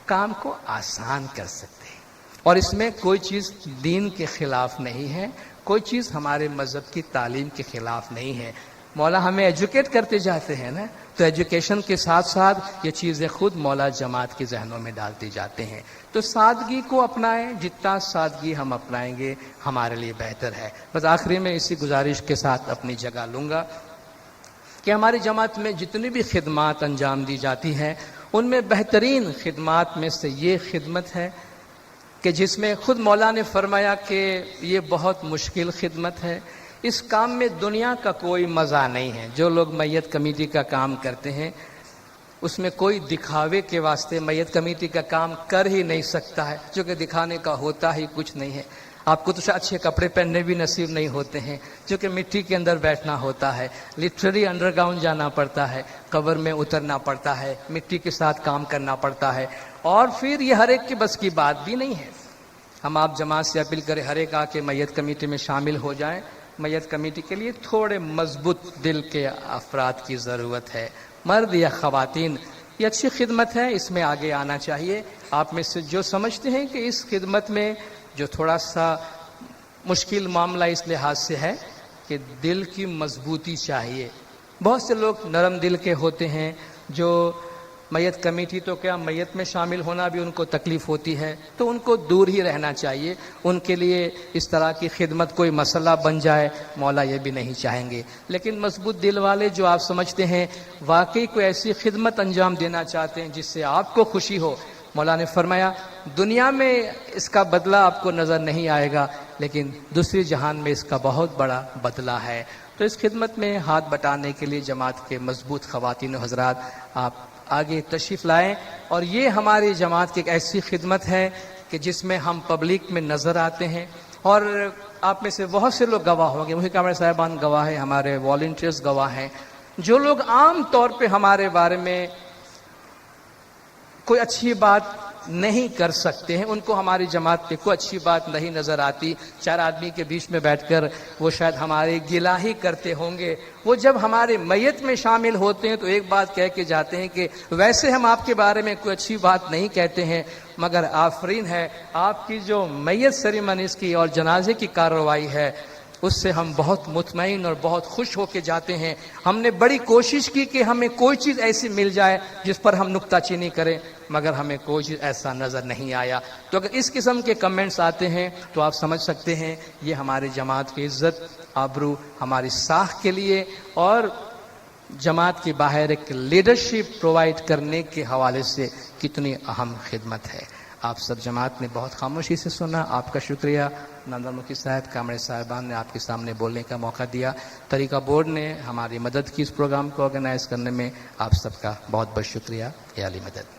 کام کو آسان کر سکتے ہیں. اور اس میں کوئی چیز دین کے خلاف نہیں ہے، کوئی چیز ہمارے مذہب کی تعلیم کے خلاف نہیں ہے. مولا ہمیں ایجوکیٹ کرتے جاتے ہیں نا، تو ایجوکیشن کے ساتھ ساتھ یہ چیزیں خود مولا جماعت کے ذہنوں میں ڈالتے جاتے ہیں. تو سادگی کو اپنائیں، جتنا سادگی ہم اپنائیں گے ہمارے لیے بہتر ہے. بس آخری میں اسی گزارش کے ساتھ اپنی جگہ لوں گا کہ ہماری جماعت میں جتنی بھی خدمات انجام دی جاتی ہیں ان میں بہترین خدمات میں سے یہ خدمت ہے کہ جس میں خود مولا نے فرمایا کہ یہ بہت مشکل خدمت ہے. اس کام میں دنیا کا کوئی مزہ نہیں ہے. جو لوگ میت کمیٹی کا کام کرتے ہیں اس میں کوئی دکھاوے کے واسطے میت کمیٹی کا کام کر ہی نہیں سکتا ہے، جو کہ دکھانے کا ہوتا ہی کچھ نہیں ہے. آپ کو تو اچھے کپڑے پہننے بھی نصیب نہیں ہوتے ہیں، جو کہ مٹی کے اندر بیٹھنا ہوتا ہے، لٹرلی انڈر گراؤنڈ جانا پڑتا ہے، قبر میں اترنا پڑتا ہے، مٹی کے ساتھ کام کرنا پڑتا ہے. اور پھر یہ ہر ایک کی بس کی بات بھی نہیں ہے. ہم آپ جماعت سے اپیل کریں ہر ایک آ کے میت کمیٹی میں شامل ہو جائیں. میت کمیٹی کے لیے تھوڑے مضبوط دل کے افراد کی ضرورت ہے، مرد یا خواتین. یہ اچھی خدمت ہے، اس میں آگے آنا چاہیے. آپ میں سے جو سمجھتے ہیں کہ اس خدمت میں جو تھوڑا سا مشکل معاملہ اس لحاظ سے ہے کہ دل کی مضبوطی چاہیے. بہت سے لوگ نرم دل کے ہوتے ہیں جو میت کمیٹی تو کیا میت میں شامل ہونا بھی ان کو تکلیف ہوتی ہے، تو ان کو دور ہی رہنا چاہیے. ان کے لیے اس طرح کی خدمت کوئی مسئلہ بن جائے مولا یہ بھی نہیں چاہیں گے. لیکن مضبوط دل والے جو آپ سمجھتے ہیں واقعی کوئی ایسی خدمت انجام دینا چاہتے ہیں جس سے آپ کو خوشی ہو، مولا نے فرمایا دنیا میں اس کا بدلہ آپ کو نظر نہیں آئے گا لیکن دوسری جہان میں اس کا بہت بڑا بدلہ ہے. تو اس خدمت میں ہاتھ بٹانے کے لیے جماعت کے مضبوط خواتین و حضرات آپ آگے تشریف لائیں. اور یہ ہماری جماعت کی ایک ایسی خدمت ہے کہ جس میں ہم پبلک میں نظر آتے ہیں. اور آپ میں سے بہت سے لوگ گواہ ہوں گے، مفتی کامرے صاحبان گواہ ہیں، ہمارے والنٹیئرز گواہ ہیں. جو لوگ عام طور پہ ہمارے بارے میں کوئی اچھی بات نہیں کر سکتے ہیں، ان کو ہماری جماعت پہ کوئی اچھی بات نہیں نظر آتی. چار آدمی کے بیچ میں بیٹھ کر وہ شاید ہماری گلہ ہی کرتے ہوں گے. وہ جب ہمارے میت میں شامل ہوتے ہیں تو ایک بات کہہ کے جاتے ہیں کہ ویسے ہم آپ کے بارے میں کوئی اچھی بات نہیں کہتے ہیں، مگر آفرین ہے آپ کی جو میت سیریمنیز کی اور جنازے کی کارروائی ہے اس سے ہم بہت مطمئن اور بہت خوش ہو کے جاتے ہیں. ہم نے بڑی کوشش کی کہ ہمیں کوئی چیز ایسی مل جائے جس پر ہم نکتہ چینی کریں، مگر ہمیں کوئی چیز ایسا نظر نہیں آیا. تو اگر اس قسم کے کمنٹس آتے ہیں تو آپ سمجھ سکتے ہیں یہ ہماری جماعت کی عزت آبرو، ہماری ساکھ کے لیے اور جماعت کے باہر ایک لیڈرشپ پرووائڈ کرنے کے حوالے سے کتنی اہم خدمت ہے. آپ سب جماعت نے بہت خاموشی سے سنا، آپ کا شکریہ. نندن مکھی صاحب، کامرے صاحبان نے آپ کے سامنے بولنے کا موقع دیا. طریقہ بورڈ نے ہماری مدد کی اس پروگرام کو آرگنائز کرنے میں، آپ سب کا بہت بہت شکریہ. یا علی مدد.